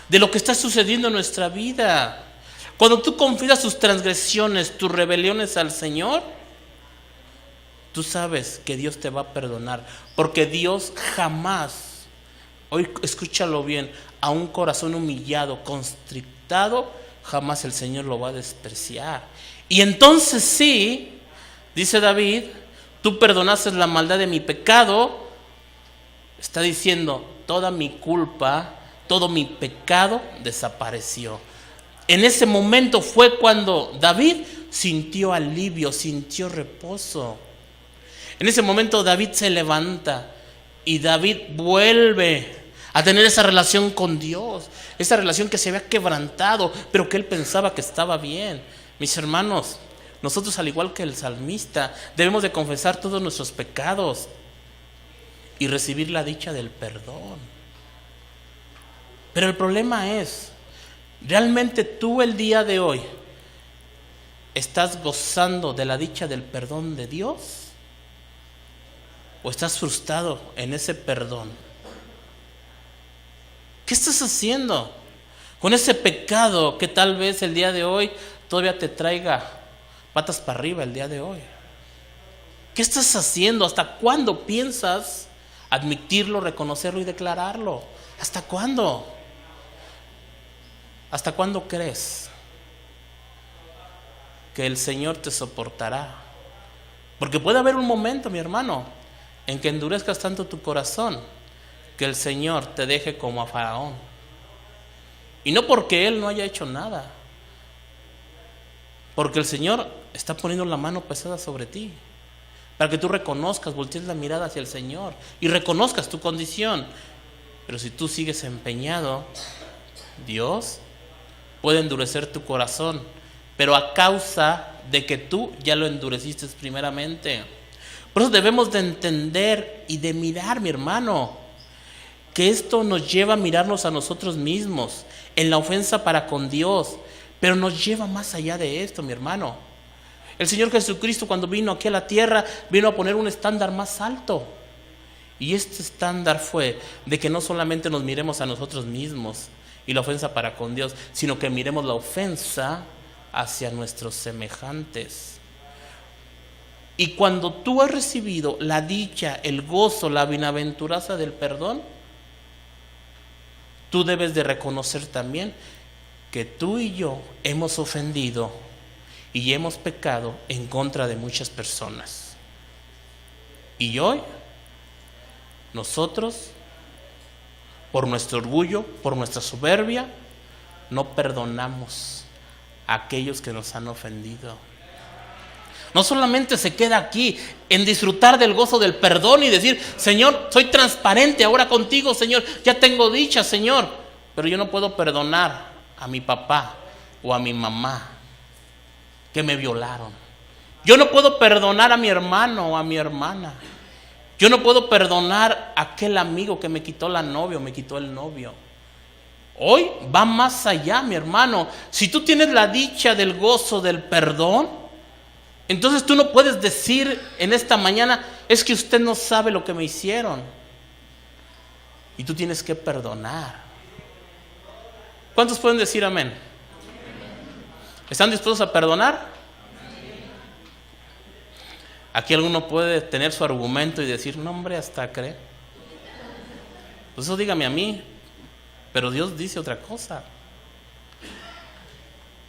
de lo que está sucediendo en nuestra vida. Cuando tú confiesas tus transgresiones, tus rebeliones al Señor, tú sabes que Dios te va a perdonar, porque Dios jamás, hoy escúchalo bien, a un corazón humillado, constrictado, jamás el Señor lo va a despreciar. Y entonces sí, dice David, tú perdonaste la maldad de mi pecado. Está diciendo, toda mi culpa, todo mi pecado desapareció. En ese momento fue cuando David sintió alivio, sintió reposo. En ese momento David se levanta y David vuelve a tener esa relación con Dios, esa relación que se había quebrantado, pero que él pensaba que estaba bien. Mis hermanos, nosotros al igual que el salmista, debemos de confesar todos nuestros pecados y recibir la dicha del perdón. Pero el problema es, ¿realmente tú el día de hoy estás gozando de la dicha del perdón de Dios? ¿O estás frustrado en ese perdón? ¿Qué estás haciendo con ese pecado que tal vez el día de hoy todavía te traiga patas para arriba el día de hoy? ¿Qué estás haciendo? ¿Hasta cuándo piensas admitirlo, reconocerlo y declararlo? ¿Hasta cuándo? ¿Hasta cuándo crees que el Señor te soportará? Porque puede haber un momento, mi hermano, en que endurezcas tanto tu corazón que el Señor te deje como a Faraón. Y no porque Él no haya hecho nada, porque el Señor está poniendo la mano pesada sobre ti, para que tú reconozcas, voltees la mirada hacia el Señor y reconozcas tu condición. Pero si tú sigues empeñado, Dios puede endurecer tu corazón, pero a causa de que tú ya lo endureciste primeramente. Por eso debemos de entender y de mirar, mi hermano, que esto nos lleva a mirarnos a nosotros mismos en la ofensa para con Dios, pero nos lleva más allá de esto, mi hermano. El Señor Jesucristo, cuando vino aquí a la tierra, vino a poner un estándar más alto. Y este estándar fue de que no solamente nos miremos a nosotros mismos y la ofensa para con Dios, sino que miremos la ofensa hacia nuestros semejantes. Y cuando tú has recibido la dicha, el gozo, la bienaventuranza del perdón, tú debes de reconocer también que tú y yo hemos ofendido y hemos pecado en contra de muchas personas. Y hoy nosotros, por nuestro orgullo, por nuestra soberbia, no perdonamos a aquellos que nos han ofendido. No solamente se queda aquí en disfrutar del gozo del perdón y decir, Señor, soy transparente ahora contigo, Señor, ya tengo dicha, Señor, pero yo no puedo perdonar a mi papá o a mi mamá que me violaron. Yo no puedo perdonar a mi hermano o a mi hermana. Yo no puedo perdonar a aquel amigo que me quitó la novia o me quitó el novio. Hoy va más allá, mi hermano. Si tú tienes la dicha del gozo del perdón, entonces tú no puedes decir en esta mañana, es que usted no sabe lo que me hicieron. Y tú tienes que perdonar. ¿Cuántos pueden decir amén? ¿Están dispuestos a perdonar? Aquí alguno puede tener su argumento y decir, no hombre, hasta cree. Pues eso dígame a mí, pero Dios dice otra cosa.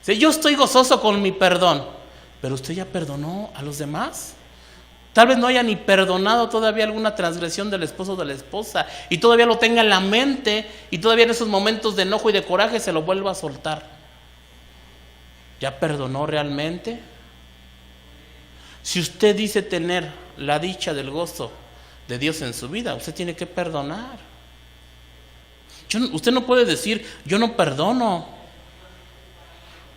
Si yo estoy gozoso con mi perdón, pero usted ya perdonó a los demás. Tal vez no haya ni perdonado todavía alguna transgresión del esposo o de la esposa y todavía lo tenga en la mente y todavía en esos momentos de enojo y de coraje se lo vuelva a soltar. ¿Ya perdonó realmente? Si usted dice tener la dicha del gozo de Dios en su vida, usted tiene que perdonar. Usted no puede decir, yo no perdono.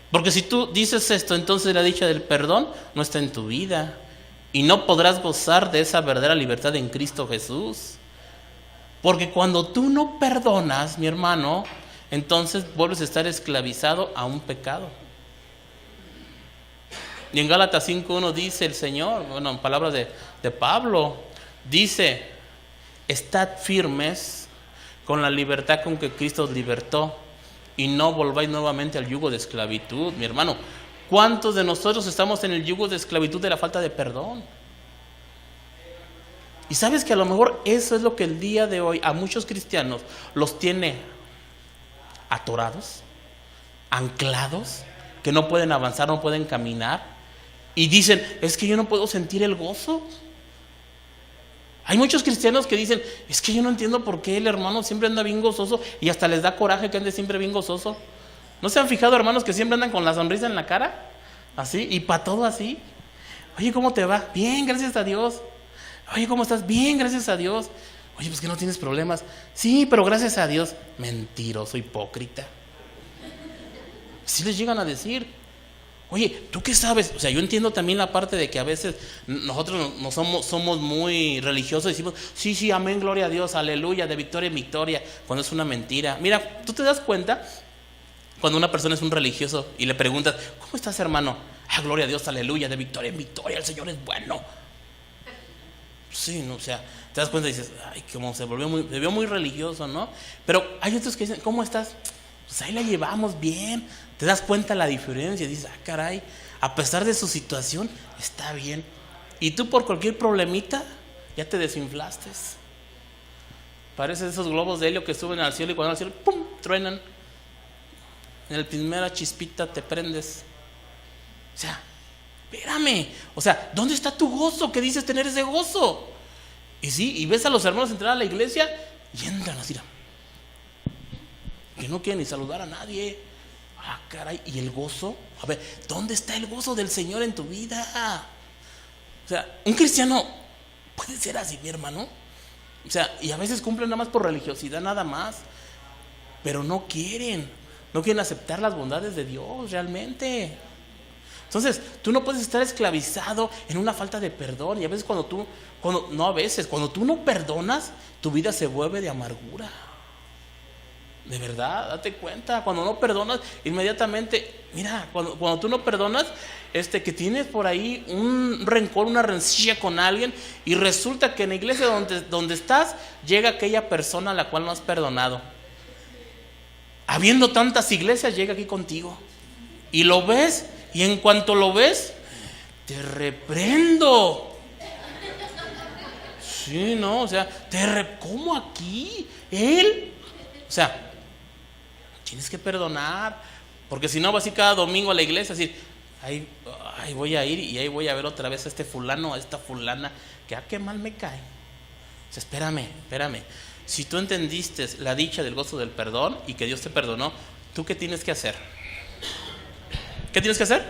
Porque si tú dices esto, entonces la dicha del perdón no está en tu vida. Y no podrás gozar de esa verdadera libertad en Cristo Jesús. Porque cuando tú no perdonas, mi hermano, entonces vuelves a estar esclavizado a un pecado. Y en Gálatas 5:1 dice el Señor, bueno, en palabras de Pablo, dice, estad firmes con la libertad con que Cristo os libertó y no volváis nuevamente al yugo de esclavitud. Mi hermano, ¿cuántos de nosotros estamos en el yugo de esclavitud de la falta de perdón? Y sabes que a lo mejor eso es lo que el día de hoy a muchos cristianos los tiene atorados, anclados, que no pueden avanzar, no pueden caminar. Y dicen, es que yo no puedo sentir el gozo. Hay muchos cristianos que dicen, es que yo no entiendo por qué el hermano siempre anda bien gozoso y hasta les da coraje que ande siempre bien gozoso. ¿No se han fijado, hermanos, que siempre andan con la sonrisa en la cara? Así, y para todo así. Oye, ¿cómo te va? Bien, gracias a Dios. Oye, ¿cómo estás? Bien, gracias a Dios. Oye, pues que no tienes problemas. Sí, pero gracias a Dios. Mentiroso, hipócrita. Sí les llegan a decir. Oye, ¿tú qué sabes? O sea, yo entiendo también la parte de que a veces nosotros no somos muy religiosos y decimos, sí, amén, gloria a Dios, aleluya, de victoria en victoria, cuando es una mentira. Mira, ¿tú te das cuenta cuando una persona es un religioso y le preguntas, ¿cómo estás, hermano? Ah, gloria a Dios, aleluya, de victoria en victoria, el Señor es bueno. Sí, no, o sea, te das cuenta y dices, ay, como se vio muy religioso, ¿no? Pero hay otros que dicen, ¿cómo estás? Pues ahí la llevamos bien. Te das cuenta la diferencia, dices, ah, caray, a pesar de su situación, está bien. Y tú por cualquier problemita, ya te desinflaste. Parecen esos globos de helio que suben al cielo y cuando al cielo, ¡pum!, truenan. En la primera chispita te prendes. O sea, espérame. O sea, ¿dónde está tu gozo? ¿Qué dices tener ese gozo? Y sí, y ves a los hermanos entrar a la iglesia y entran así, que no quieren ni saludar a nadie. Ah, caray, ¿y el gozo? A ver, ¿dónde está el gozo del Señor en tu vida? O sea, un cristiano puede ser así, mi hermano. O sea, y a veces cumplen nada más por religiosidad, nada más. Pero no quieren aceptar las bondades de Dios realmente. Entonces, tú no puedes estar esclavizado en una falta de perdón. Y a veces cuando tú no perdonas, tu vida se vuelve de amargura. De verdad, date cuenta, cuando no perdonas, inmediatamente, mira, cuando tú no perdonas, que tienes por ahí un rencor, una rencilla con alguien, y resulta que en la iglesia donde estás, llega aquella persona a la cual no has perdonado. Habiendo tantas iglesias, llega aquí contigo. Y lo ves, y en cuanto lo ves, te reprendo. Sí, no, o sea, ¿cómo aquí? Él, o sea, tienes que perdonar, porque si no vas a ir cada domingo a la iglesia a decir, ay, voy a ir y ahí voy a ver otra vez a este fulano, a esta fulana, que qué mal me cae. O sea, espérame. Si tú entendiste la dicha del gozo del perdón y que Dios te perdonó, ¿tú qué tienes que hacer? ¿Qué tienes que hacer?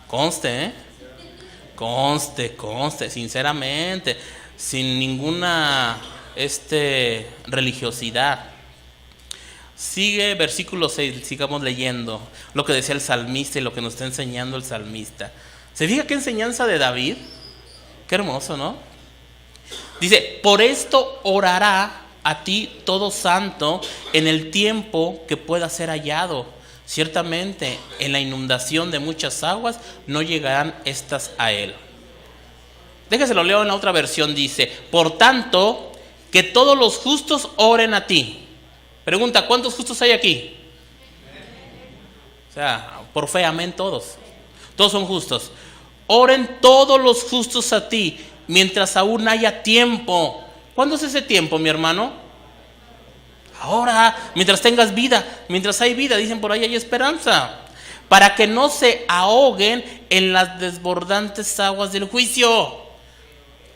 Conste, sinceramente, sin ninguna religiosidad. Sigue versículo 6, sigamos leyendo lo que decía el salmista y lo que nos está enseñando el salmista. ¿Se fija qué enseñanza de David? Qué hermoso, ¿no? Dice, por esto orará a ti todo santo en el tiempo que pueda ser hallado. Ciertamente en la inundación de muchas aguas no llegarán estas a él. Déjese lo leo en la otra versión, dice, por tanto, que todos los justos oren a ti. Pregunta, ¿cuántos justos hay aquí? O sea, por fe, amén, todos. Todos son justos. Oren todos los justos a ti, mientras aún haya tiempo. ¿Cuándo es ese tiempo, mi hermano? Ahora, mientras tengas vida, mientras hay vida, dicen por ahí hay esperanza. Para que no se ahoguen en las desbordantes aguas del juicio.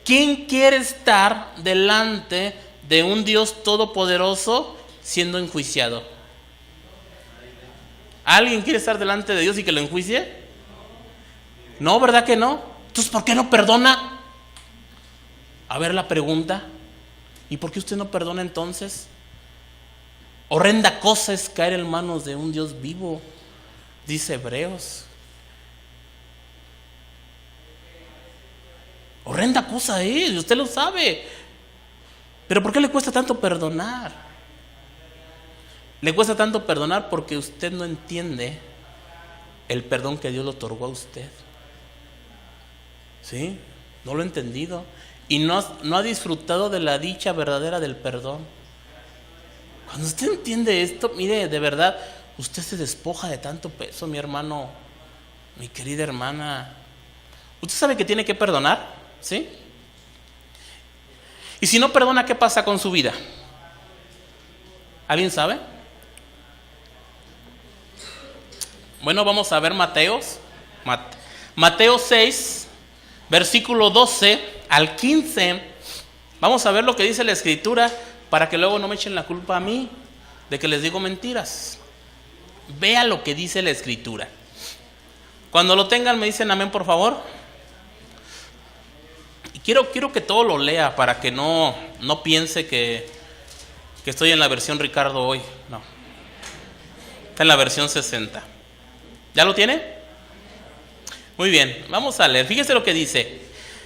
¿Quién quiere estar delante de un Dios todopoderoso siendo enjuiciado? ¿Alguien quiere estar delante de Dios y que lo enjuicie? No, ¿verdad que no? Entonces, ¿por qué no perdona? A ver la pregunta. ¿Y por qué usted no perdona entonces? Horrenda cosa es caer en manos de un Dios vivo, dice Hebreos. Horrenda cosa es, y usted lo sabe. Pero ¿por qué le cuesta tanto perdonar? Le cuesta tanto perdonar porque usted no entiende el perdón que Dios le otorgó a usted. ¿Sí? No lo ha entendido. Y no ha disfrutado de la dicha verdadera del perdón. Cuando usted entiende esto, mire, de verdad, usted se despoja de tanto peso, mi hermano, mi querida hermana. ¿Usted sabe que tiene que perdonar? ¿Sí? Y si no perdona, ¿qué pasa con su vida? ¿Alguien sabe? Bueno, vamos a ver Mateo 6, versículo 12 al 15. Vamos a ver lo que dice la Escritura para que luego no me echen la culpa a mí de que les digo mentiras. Vea lo que dice la Escritura. Cuando lo tengan me dicen amén, por favor. Y quiero que todo lo lea para que no piense que estoy en la versión Ricardo hoy. No. Está en la versión 60. ¿Ya lo tiene? Muy bien, vamos a leer. Fíjese lo que dice.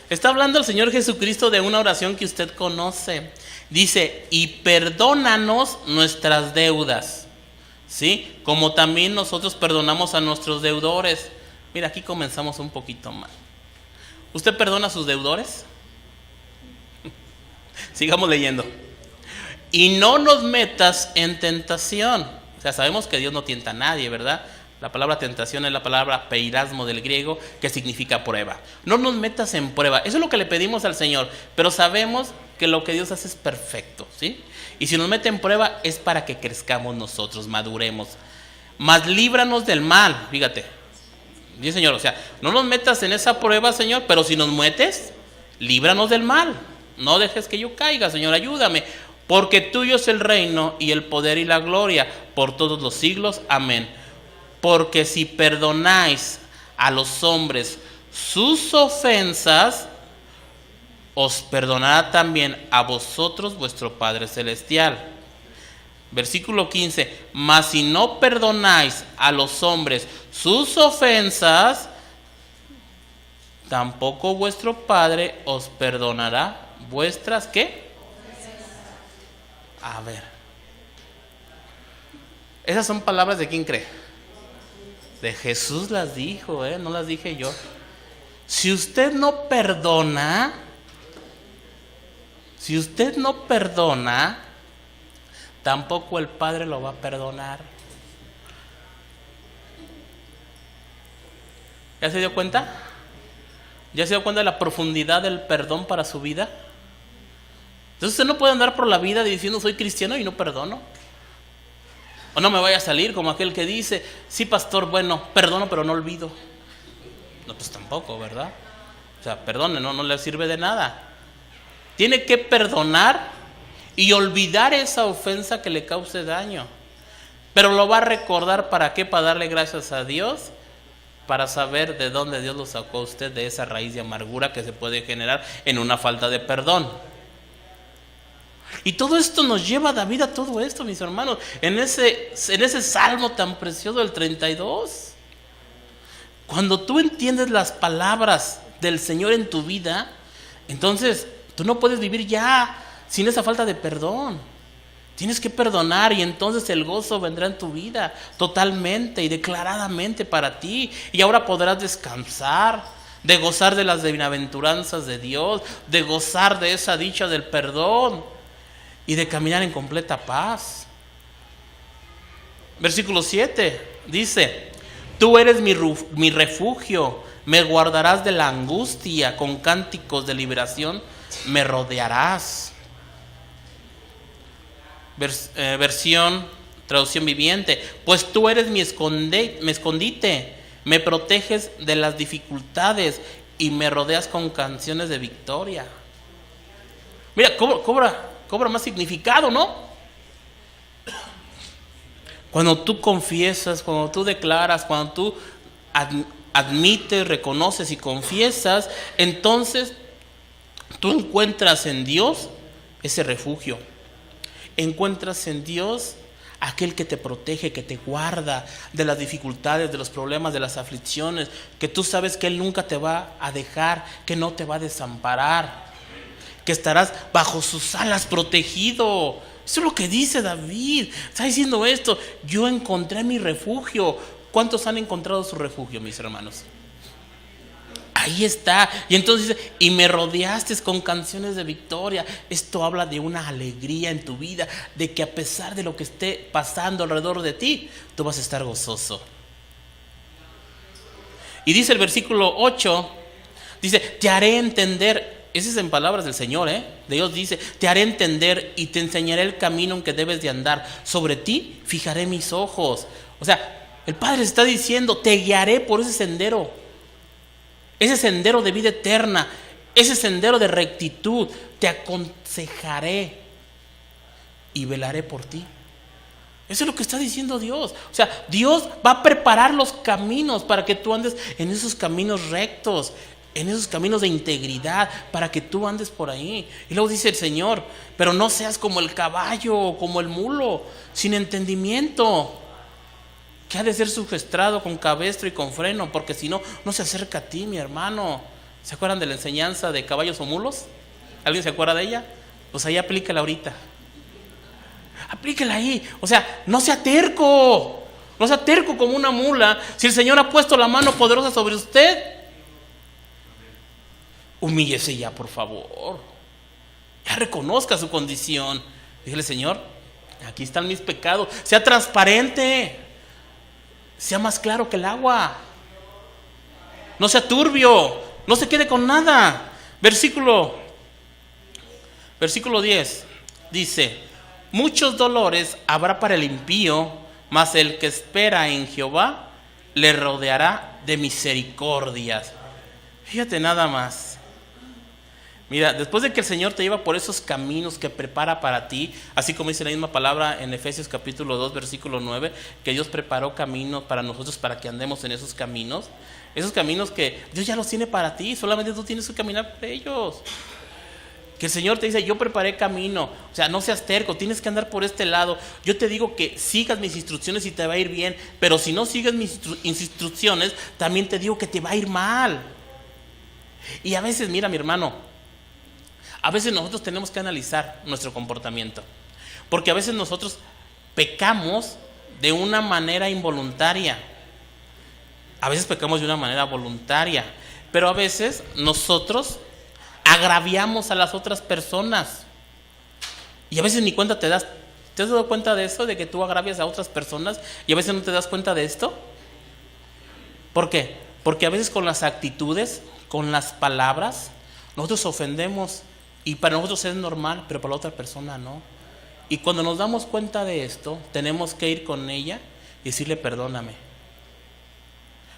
Está hablando el Señor Jesucristo de una oración que usted conoce. Dice, y perdónanos nuestras deudas, ¿sí? Como también nosotros perdonamos a nuestros deudores. Mira, aquí comenzamos un poquito mal. ¿Usted perdona a sus deudores? Sigamos leyendo. Y no nos metas en tentación. O sea, sabemos que Dios no tienta a nadie, ¿verdad? La palabra tentación es la palabra peirasmo del griego, que significa prueba. No nos metas en prueba. Eso es lo que le pedimos al Señor. Pero sabemos que lo que Dios hace es perfecto, ¿sí? Y si nos mete en prueba es para que crezcamos nosotros, maduremos. Mas líbranos del mal, fíjate. Dice Señor, o sea, no nos metas en esa prueba, Señor, pero si nos metes, líbranos del mal. No dejes que yo caiga, Señor, ayúdame. Porque tuyo es el reino y el poder y la gloria por todos los siglos. Amén. Porque si perdonáis a los hombres sus ofensas, os perdonará también a vosotros vuestro Padre Celestial. Versículo 15. Mas si no perdonáis a los hombres sus ofensas, tampoco vuestro Padre os perdonará vuestras, ¿qué? A ver. Esas son palabras de quién cree. De Jesús las dijo, no las dije yo. Si usted no perdona, tampoco el Padre lo va a perdonar. ¿Ya se dio cuenta? ¿Ya se dio cuenta de la profundidad del perdón para su vida? Entonces usted no puede andar por la vida diciendo soy cristiano y no perdono. O no me vaya a salir como aquel que dice, sí pastor, bueno, perdono pero no olvido. No, pues tampoco, ¿verdad? O sea, perdone, no le sirve de nada. Tiene que perdonar y olvidar esa ofensa que le cause daño. Pero lo va a recordar, ¿para qué? Para darle gracias a Dios, para saber de dónde Dios lo sacó a usted, de esa raíz de amargura que se puede generar en una falta de perdón. Y todo esto nos lleva a David a todo esto, mis hermanos, en ese salmo tan precioso del 32. Cuando tú entiendes las palabras del Señor en tu vida, entonces tú no puedes vivir ya sin esa falta de perdón. Tienes que perdonar y entonces el gozo vendrá en tu vida totalmente y declaradamente para ti. Y ahora podrás descansar, de gozar de las bienaventuranzas de Dios, de gozar de esa dicha del perdón y de caminar en completa paz. Versículo 7 dice: tú eres mi refugio, me guardarás de la angustia, con cánticos de liberación me rodearás. Versión, traducción viviente: pues tú eres mi escondite, me proteges de las dificultades y me rodeas con canciones de victoria. Mira, cobra más significado, ¿no? Cuando tú confiesas, cuando tú declaras, cuando tú admites, reconoces y confiesas, entonces tú encuentras en Dios ese refugio. Encuentras en Dios aquel que te protege, que te guarda de las dificultades, de los problemas, de las aflicciones, que tú sabes que Él nunca te va a dejar, que no te va a desamparar, que estarás bajo sus alas protegido. Eso es lo que dice David. Está diciendo esto: yo encontré mi refugio. ¿Cuántos han encontrado su refugio, mis hermanos? Ahí está. Y entonces dice: y me rodeaste con canciones de victoria. Esto habla de una alegría en tu vida, de que a pesar de lo que esté pasando alrededor de ti, tú vas a estar gozoso. Y dice el versículo 8, dice: te haré entender. Ese es en palabras del Señor, Dios dice: te haré entender y te enseñaré el camino en que debes de andar. Sobre ti fijaré mis ojos. O sea, el Padre está diciendo: te guiaré por ese sendero de vida eterna, ese sendero de rectitud. Te aconsejaré y velaré por ti. Eso es lo que está diciendo Dios. O sea, Dios va a preparar los caminos para que tú andes en esos caminos rectos, en esos caminos de integridad, para que tú andes por ahí. Y luego dice el Señor: pero no seas como el caballo o como el mulo, sin entendimiento, que ha de ser sujestrado con cabestro y con freno, porque si no, no se acerca a ti, mi hermano. ¿Se acuerdan de la enseñanza de caballos o mulos? ¿Alguien se acuerda de ella? Pues ahí aplíquela ahorita. Aplíquela ahí. O sea, no sea terco. No sea terco como una mula. Si el Señor ha puesto la mano poderosa sobre usted, humíllese ya, por favor. Ya reconozca su condición. Dígale: Señor, aquí están mis pecados. Sea transparente. Sea más claro que el agua. No sea turbio. No se quede con nada. Versículo 10 dice: muchos dolores habrá para el impío, mas el que espera en Jehová le rodeará de misericordias. Fíjate nada más. Mira, después de que el Señor te lleva por esos caminos que prepara para ti, así como dice la misma palabra en Efesios capítulo 2, versículo 9, que Dios preparó caminos para nosotros para que andemos en esos caminos que Dios ya los tiene para ti, solamente tú tienes que caminar por ellos. Que el Señor te dice, yo preparé camino. O sea, no seas terco, tienes que andar por este lado. Yo te digo que sigas mis instrucciones y te va a ir bien. Pero si no sigues mis instrucciones, también te digo que te va a ir mal. Y a veces, mira mi hermano, a veces nosotros tenemos que analizar nuestro comportamiento. Porque a veces nosotros pecamos de una manera involuntaria. A veces pecamos de una manera voluntaria. Pero a veces nosotros agraviamos a las otras personas. Y a veces ni cuenta te das. ¿Te has dado cuenta de eso? De que tú agravias a otras personas y a veces no te das cuenta de esto. ¿Por qué? Porque a veces con las actitudes, con las palabras, nosotros ofendemos. Y para nosotros es normal, pero para la otra persona no. Y cuando nos damos cuenta de esto, tenemos que ir con ella y decirle perdóname.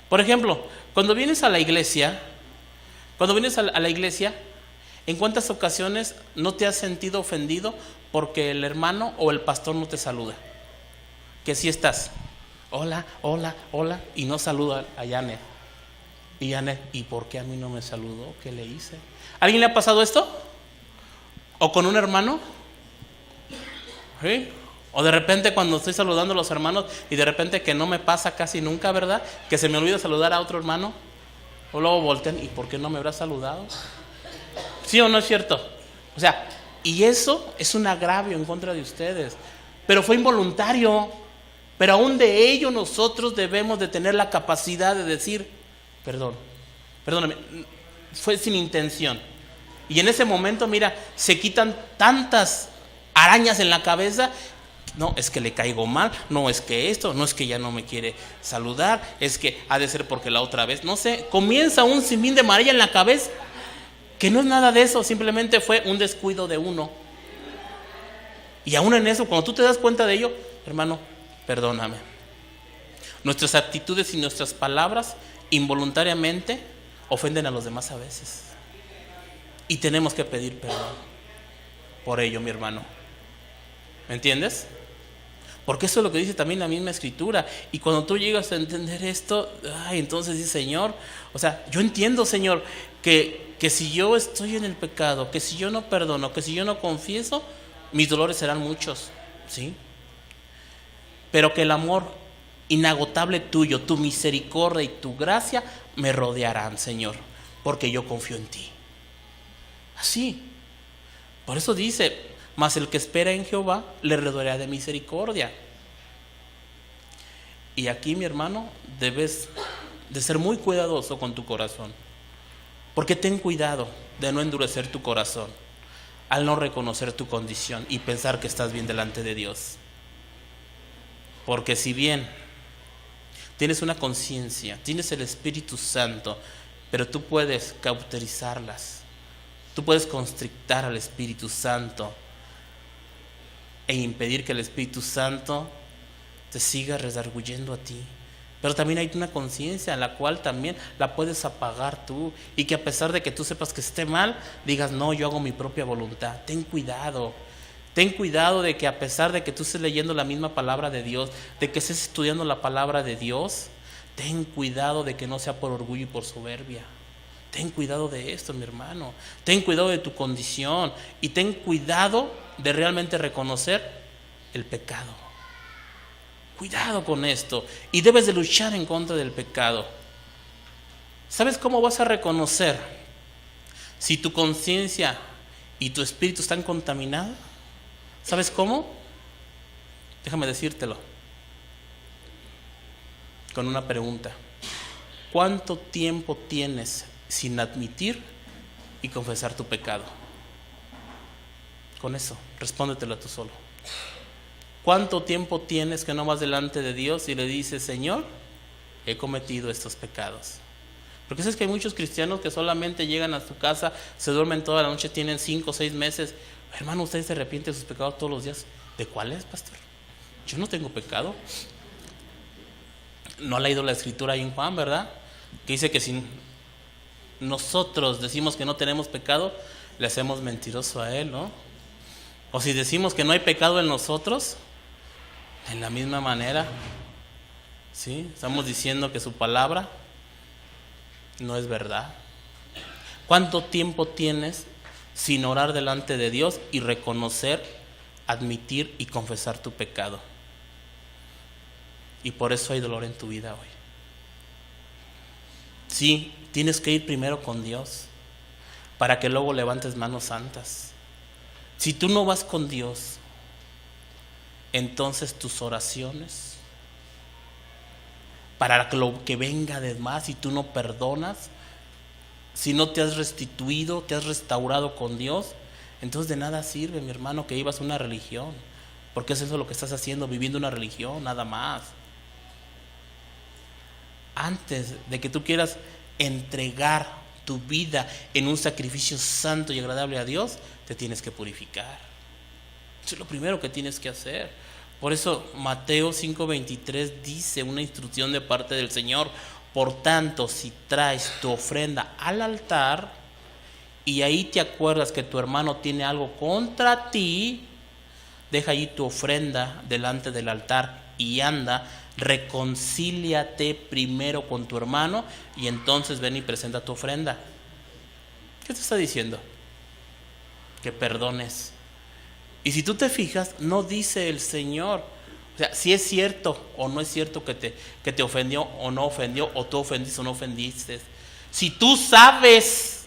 Por ejemplo, cuando vienes a la iglesia, ¿en cuántas ocasiones no te has sentido ofendido porque el hermano o el pastor no te saluda? Que si estás, hola, hola, hola, y no saluda a Janet. Y Janet, ¿y por qué a mí no me saludó? ¿Qué le hice? ¿A alguien le ha pasado esto? ¿O con un hermano? ¿Sí? O de repente cuando estoy saludando a los hermanos y de repente que no me pasa casi nunca, ¿verdad? Que se me olvida saludar a otro hermano. O luego voltean, ¿y por qué no me habrá saludado? ¿Sí o no es cierto? O sea, y eso es un agravio en contra de ustedes. Pero fue involuntario. Pero aún de ello nosotros debemos de tener la capacidad de decir, perdóname, fue sin intención. Y en ese momento, mira, se quitan tantas arañas en la cabeza. No, es que le caigo mal, no es que esto, no es que ya no me quiere saludar, es que ha de ser porque la otra vez, no sé, comienza un sinfín de amarilla en la cabeza, que no es nada de eso, simplemente fue un descuido de uno. Y aún en eso, cuando tú te das cuenta de ello, hermano, perdóname. Nuestras actitudes y nuestras palabras involuntariamente ofenden a los demás a veces. Y tenemos que pedir perdón por ello, mi hermano. ¿Me entiendes? Porque eso es lo que dice también la misma escritura. Y cuando tú llegas a entender esto, entonces dice, Señor, o sea, yo entiendo, Señor, que si yo estoy en el pecado, que si yo no perdono, que si yo no confieso, mis dolores serán muchos, ¿sí? Pero que el amor inagotable tuyo, tu misericordia y tu gracia me rodearán, Señor, porque yo confío en ti. Así. Por eso dice, mas el que espera en Jehová le rodeará de misericordia. Y aquí, mi hermano, debes de ser muy cuidadoso con tu corazón. Porque ten cuidado de no endurecer tu corazón al no reconocer tu condición y pensar que estás bien delante de Dios. Porque si bien tienes una conciencia, tienes el Espíritu Santo, pero tú puedes cauterizarlas. Tú puedes constrictar al Espíritu Santo e impedir que el Espíritu Santo te siga redarguyendo a ti. Pero también hay una conciencia en la cual también la puedes apagar tú, y que a pesar de que tú sepas que esté mal, digas, no, yo hago mi propia voluntad. Ten cuidado de que a pesar de que tú estés leyendo la misma palabra de Dios, de que estés estudiando la palabra de Dios, ten cuidado de que no sea por orgullo y por soberbia. Ten cuidado de esto, mi hermano. Ten cuidado de tu condición y ten cuidado de realmente reconocer el pecado. Cuidado con esto. Y debes de luchar en contra del pecado. ¿Sabes cómo vas a reconocer si tu conciencia y tu espíritu están contaminados? ¿Sabes cómo? Déjame decírtelo con una pregunta. ¿Cuánto tiempo tienes sin admitir y confesar tu pecado? Con eso, respóndetelo tú solo. ¿Cuánto tiempo tienes que no vas delante de Dios y le dices, Señor, he cometido estos pecados? Porque es que hay muchos cristianos que solamente llegan a su casa, se duermen toda la noche, tienen 5 o 6 meses. Hermano, ¿usted se arrepiente de sus pecados todos los días? ¿De cuáles, pastor? Yo no tengo pecado. No ha leído la escritura ahí en Juan, ¿verdad? Que dice que si nosotros decimos que no tenemos pecado, le hacemos mentiroso a Él, ¿no? O si decimos que no hay pecado en nosotros, en la misma manera, ¿sí? Estamos diciendo que su palabra no es verdad. ¿Cuánto tiempo tienes sin orar delante de Dios y reconocer, admitir y confesar tu pecado. Y por eso hay dolor en tu vida hoy. Sí, tienes que ir primero con Dios para que luego levantes manos santas. Si tú no vas con Dios, entonces tus oraciones, para lo que venga de más, si tú no perdonas, si no te has restituido, te has restaurado con Dios, entonces de nada sirve, mi hermano, que vivas una religión, porque es eso lo que estás haciendo, viviendo una religión, nada más. Antes de que tú quieras entregar tu vida en un sacrificio santo y agradable a Dios, te tienes que purificar. Eso es lo primero que tienes que hacer. Por eso Mateo 5:23 dice una instrucción de parte del Señor: por tanto, si traes tu ofrenda al altar y ahí te acuerdas que tu hermano tiene algo contra ti, deja ahí tu ofrenda delante del altar y anda, reconcíliate primero con tu hermano y entonces ven y presenta tu ofrenda. ¿Qué te está diciendo? Que perdones. Y si tú te fijas, no dice el Señor, o sea, si es cierto o no es cierto que te ofendió o no ofendió, o tú ofendiste o no ofendiste. Si tú sabes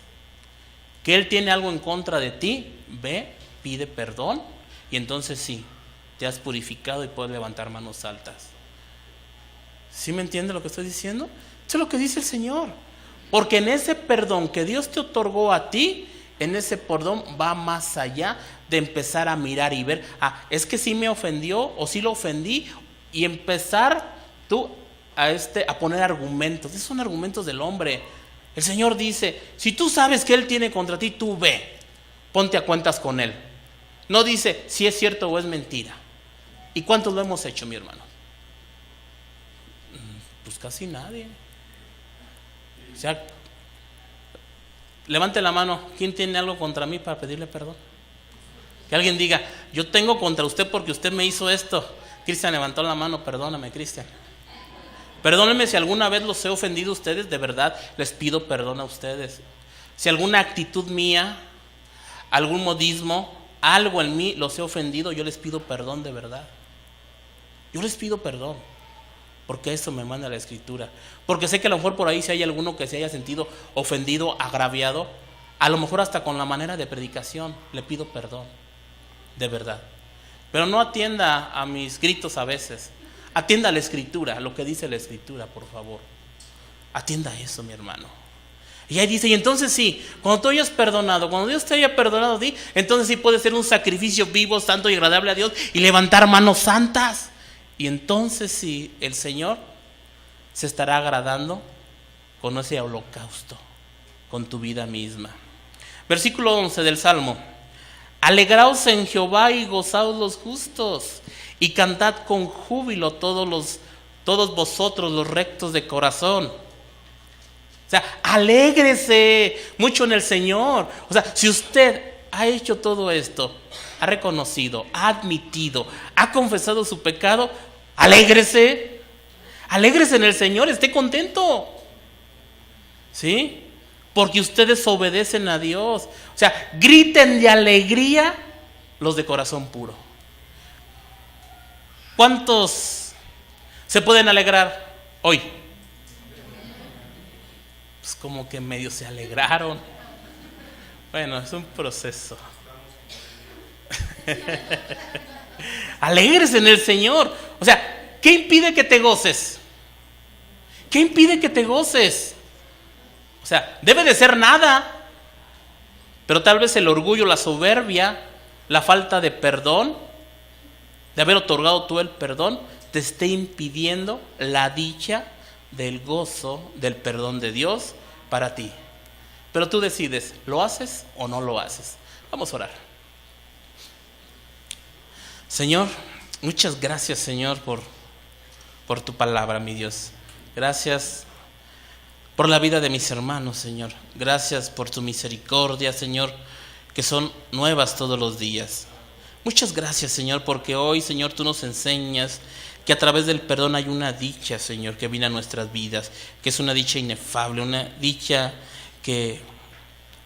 que Él tiene algo en contra de ti, ve, pide perdón y entonces sí, te has purificado y puedes levantar manos altas. ¿Sí me entiende lo que estoy diciendo? Eso es lo que dice el Señor. Porque en ese perdón que Dios te otorgó a ti, en ese perdón va más allá de empezar a mirar y ver, es que sí me ofendió o sí lo ofendí, y empezar tú a poner argumentos. Esos son argumentos del hombre. El Señor dice, si tú sabes que Él tiene contra ti, tú ve, ponte a cuentas con Él. No dice si es cierto o es mentira. ¿Y cuántos lo hemos hecho, mi hermano? Pues casi nadie. O sea, levante la mano, ¿quién tiene algo contra mí para pedirle perdón? Que alguien diga, yo tengo contra usted porque usted me hizo esto. Cristian levantó la mano, perdóname, Cristian. Perdónenme si alguna vez los he ofendido a ustedes, de verdad les pido perdón a ustedes. Si alguna actitud mía, algún modismo, algo en mí los he ofendido, yo les pido perdón de verdad. Yo les pido perdón, porque eso me manda la Escritura. Porque sé que a lo mejor por ahí si hay alguno que se haya sentido ofendido, agraviado, a lo mejor hasta con la manera de predicación, le pido perdón, de verdad. Pero no atienda a mis gritos a veces, atienda a la Escritura, lo que dice la Escritura, por favor. Atienda a eso, mi hermano. Y ahí dice, y entonces sí, cuando tú hayas perdonado, cuando Dios te haya perdonado a ti, entonces sí puede ser un sacrificio vivo, santo y agradable a Dios y levantar manos santas. Y entonces sí, el Señor se estará agradando con ese holocausto, con tu vida misma. Versículo 11 del Salmo: alegraos en Jehová y gozaos los justos, y cantad con júbilo todos vosotros los rectos de corazón. O sea, alégrese mucho en el Señor. O sea, si usted ha hecho todo esto, ha reconocido, ha admitido, ha confesado su pecado, alégrese. Alégrese en el Señor, esté contento. ¿Sí? Porque ustedes obedecen a Dios. O sea, griten de alegría los de corazón puro. ¿Cuántos se pueden alegrar hoy? Pues como que medio se alegraron. Bueno, es un proceso. Alégrese en el Señor. O sea, ¿qué impide que te goces? ¿Qué impide que te goces? O sea, debe de ser nada, pero tal vez el orgullo, la soberbia, la falta de perdón, de haber otorgado tú el perdón, te esté impidiendo la dicha del gozo del perdón de Dios para ti. Pero tú decides, ¿lo haces o no lo haces? Vamos a orar. Señor, muchas gracias, Señor, por tu palabra, mi Dios. Gracias por la vida de mis hermanos, Señor. Gracias por tu misericordia, Señor, que son nuevas todos los días. Muchas gracias, Señor, porque hoy, Señor, tú nos enseñas que a través del perdón hay una dicha, Señor, que viene a nuestras vidas, que es una dicha inefable, una dicha que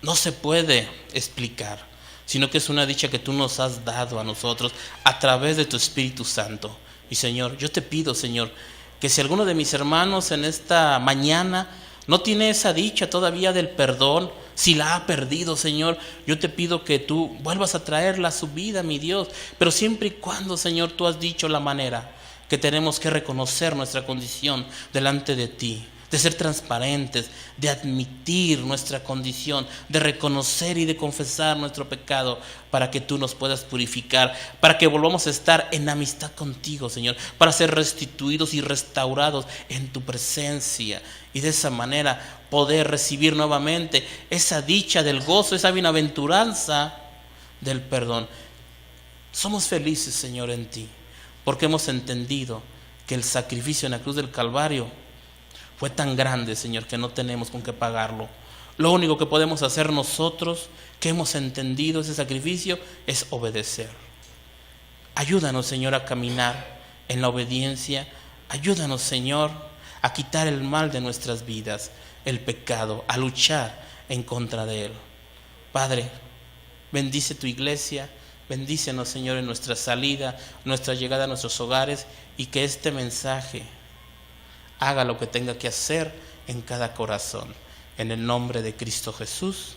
no se puede explicar, sino que es una dicha que tú nos has dado a nosotros a través de tu Espíritu Santo. Y Señor, yo te pido, Señor, que si alguno de mis hermanos en esta mañana no tiene esa dicha todavía del perdón, si la ha perdido, Señor, yo te pido que tú vuelvas a traerla a su vida, mi Dios. Pero siempre y cuando, Señor, tú has dicho la manera que tenemos que reconocer nuestra condición delante de ti, de ser transparentes, de admitir nuestra condición, de reconocer y de confesar nuestro pecado para que tú nos puedas purificar, para que volvamos a estar en amistad contigo, Señor, para ser restituidos y restaurados en tu presencia y de esa manera poder recibir nuevamente esa dicha del gozo, esa bienaventuranza del perdón. Somos felices, Señor, en ti, porque hemos entendido que el sacrificio en la cruz del Calvario fue tan grande, Señor, que no tenemos con qué pagarlo. Lo único que podemos hacer nosotros, que hemos entendido ese sacrificio, es obedecer. Ayúdanos, Señor, a caminar en la obediencia. Ayúdanos, Señor, a quitar el mal de nuestras vidas, el pecado, a luchar en contra de él. Padre, bendice tu iglesia. Bendícenos, Señor, en nuestra salida, nuestra llegada a nuestros hogares, y que este mensaje haga lo que tenga que hacer en cada corazón. En el nombre de Cristo Jesús.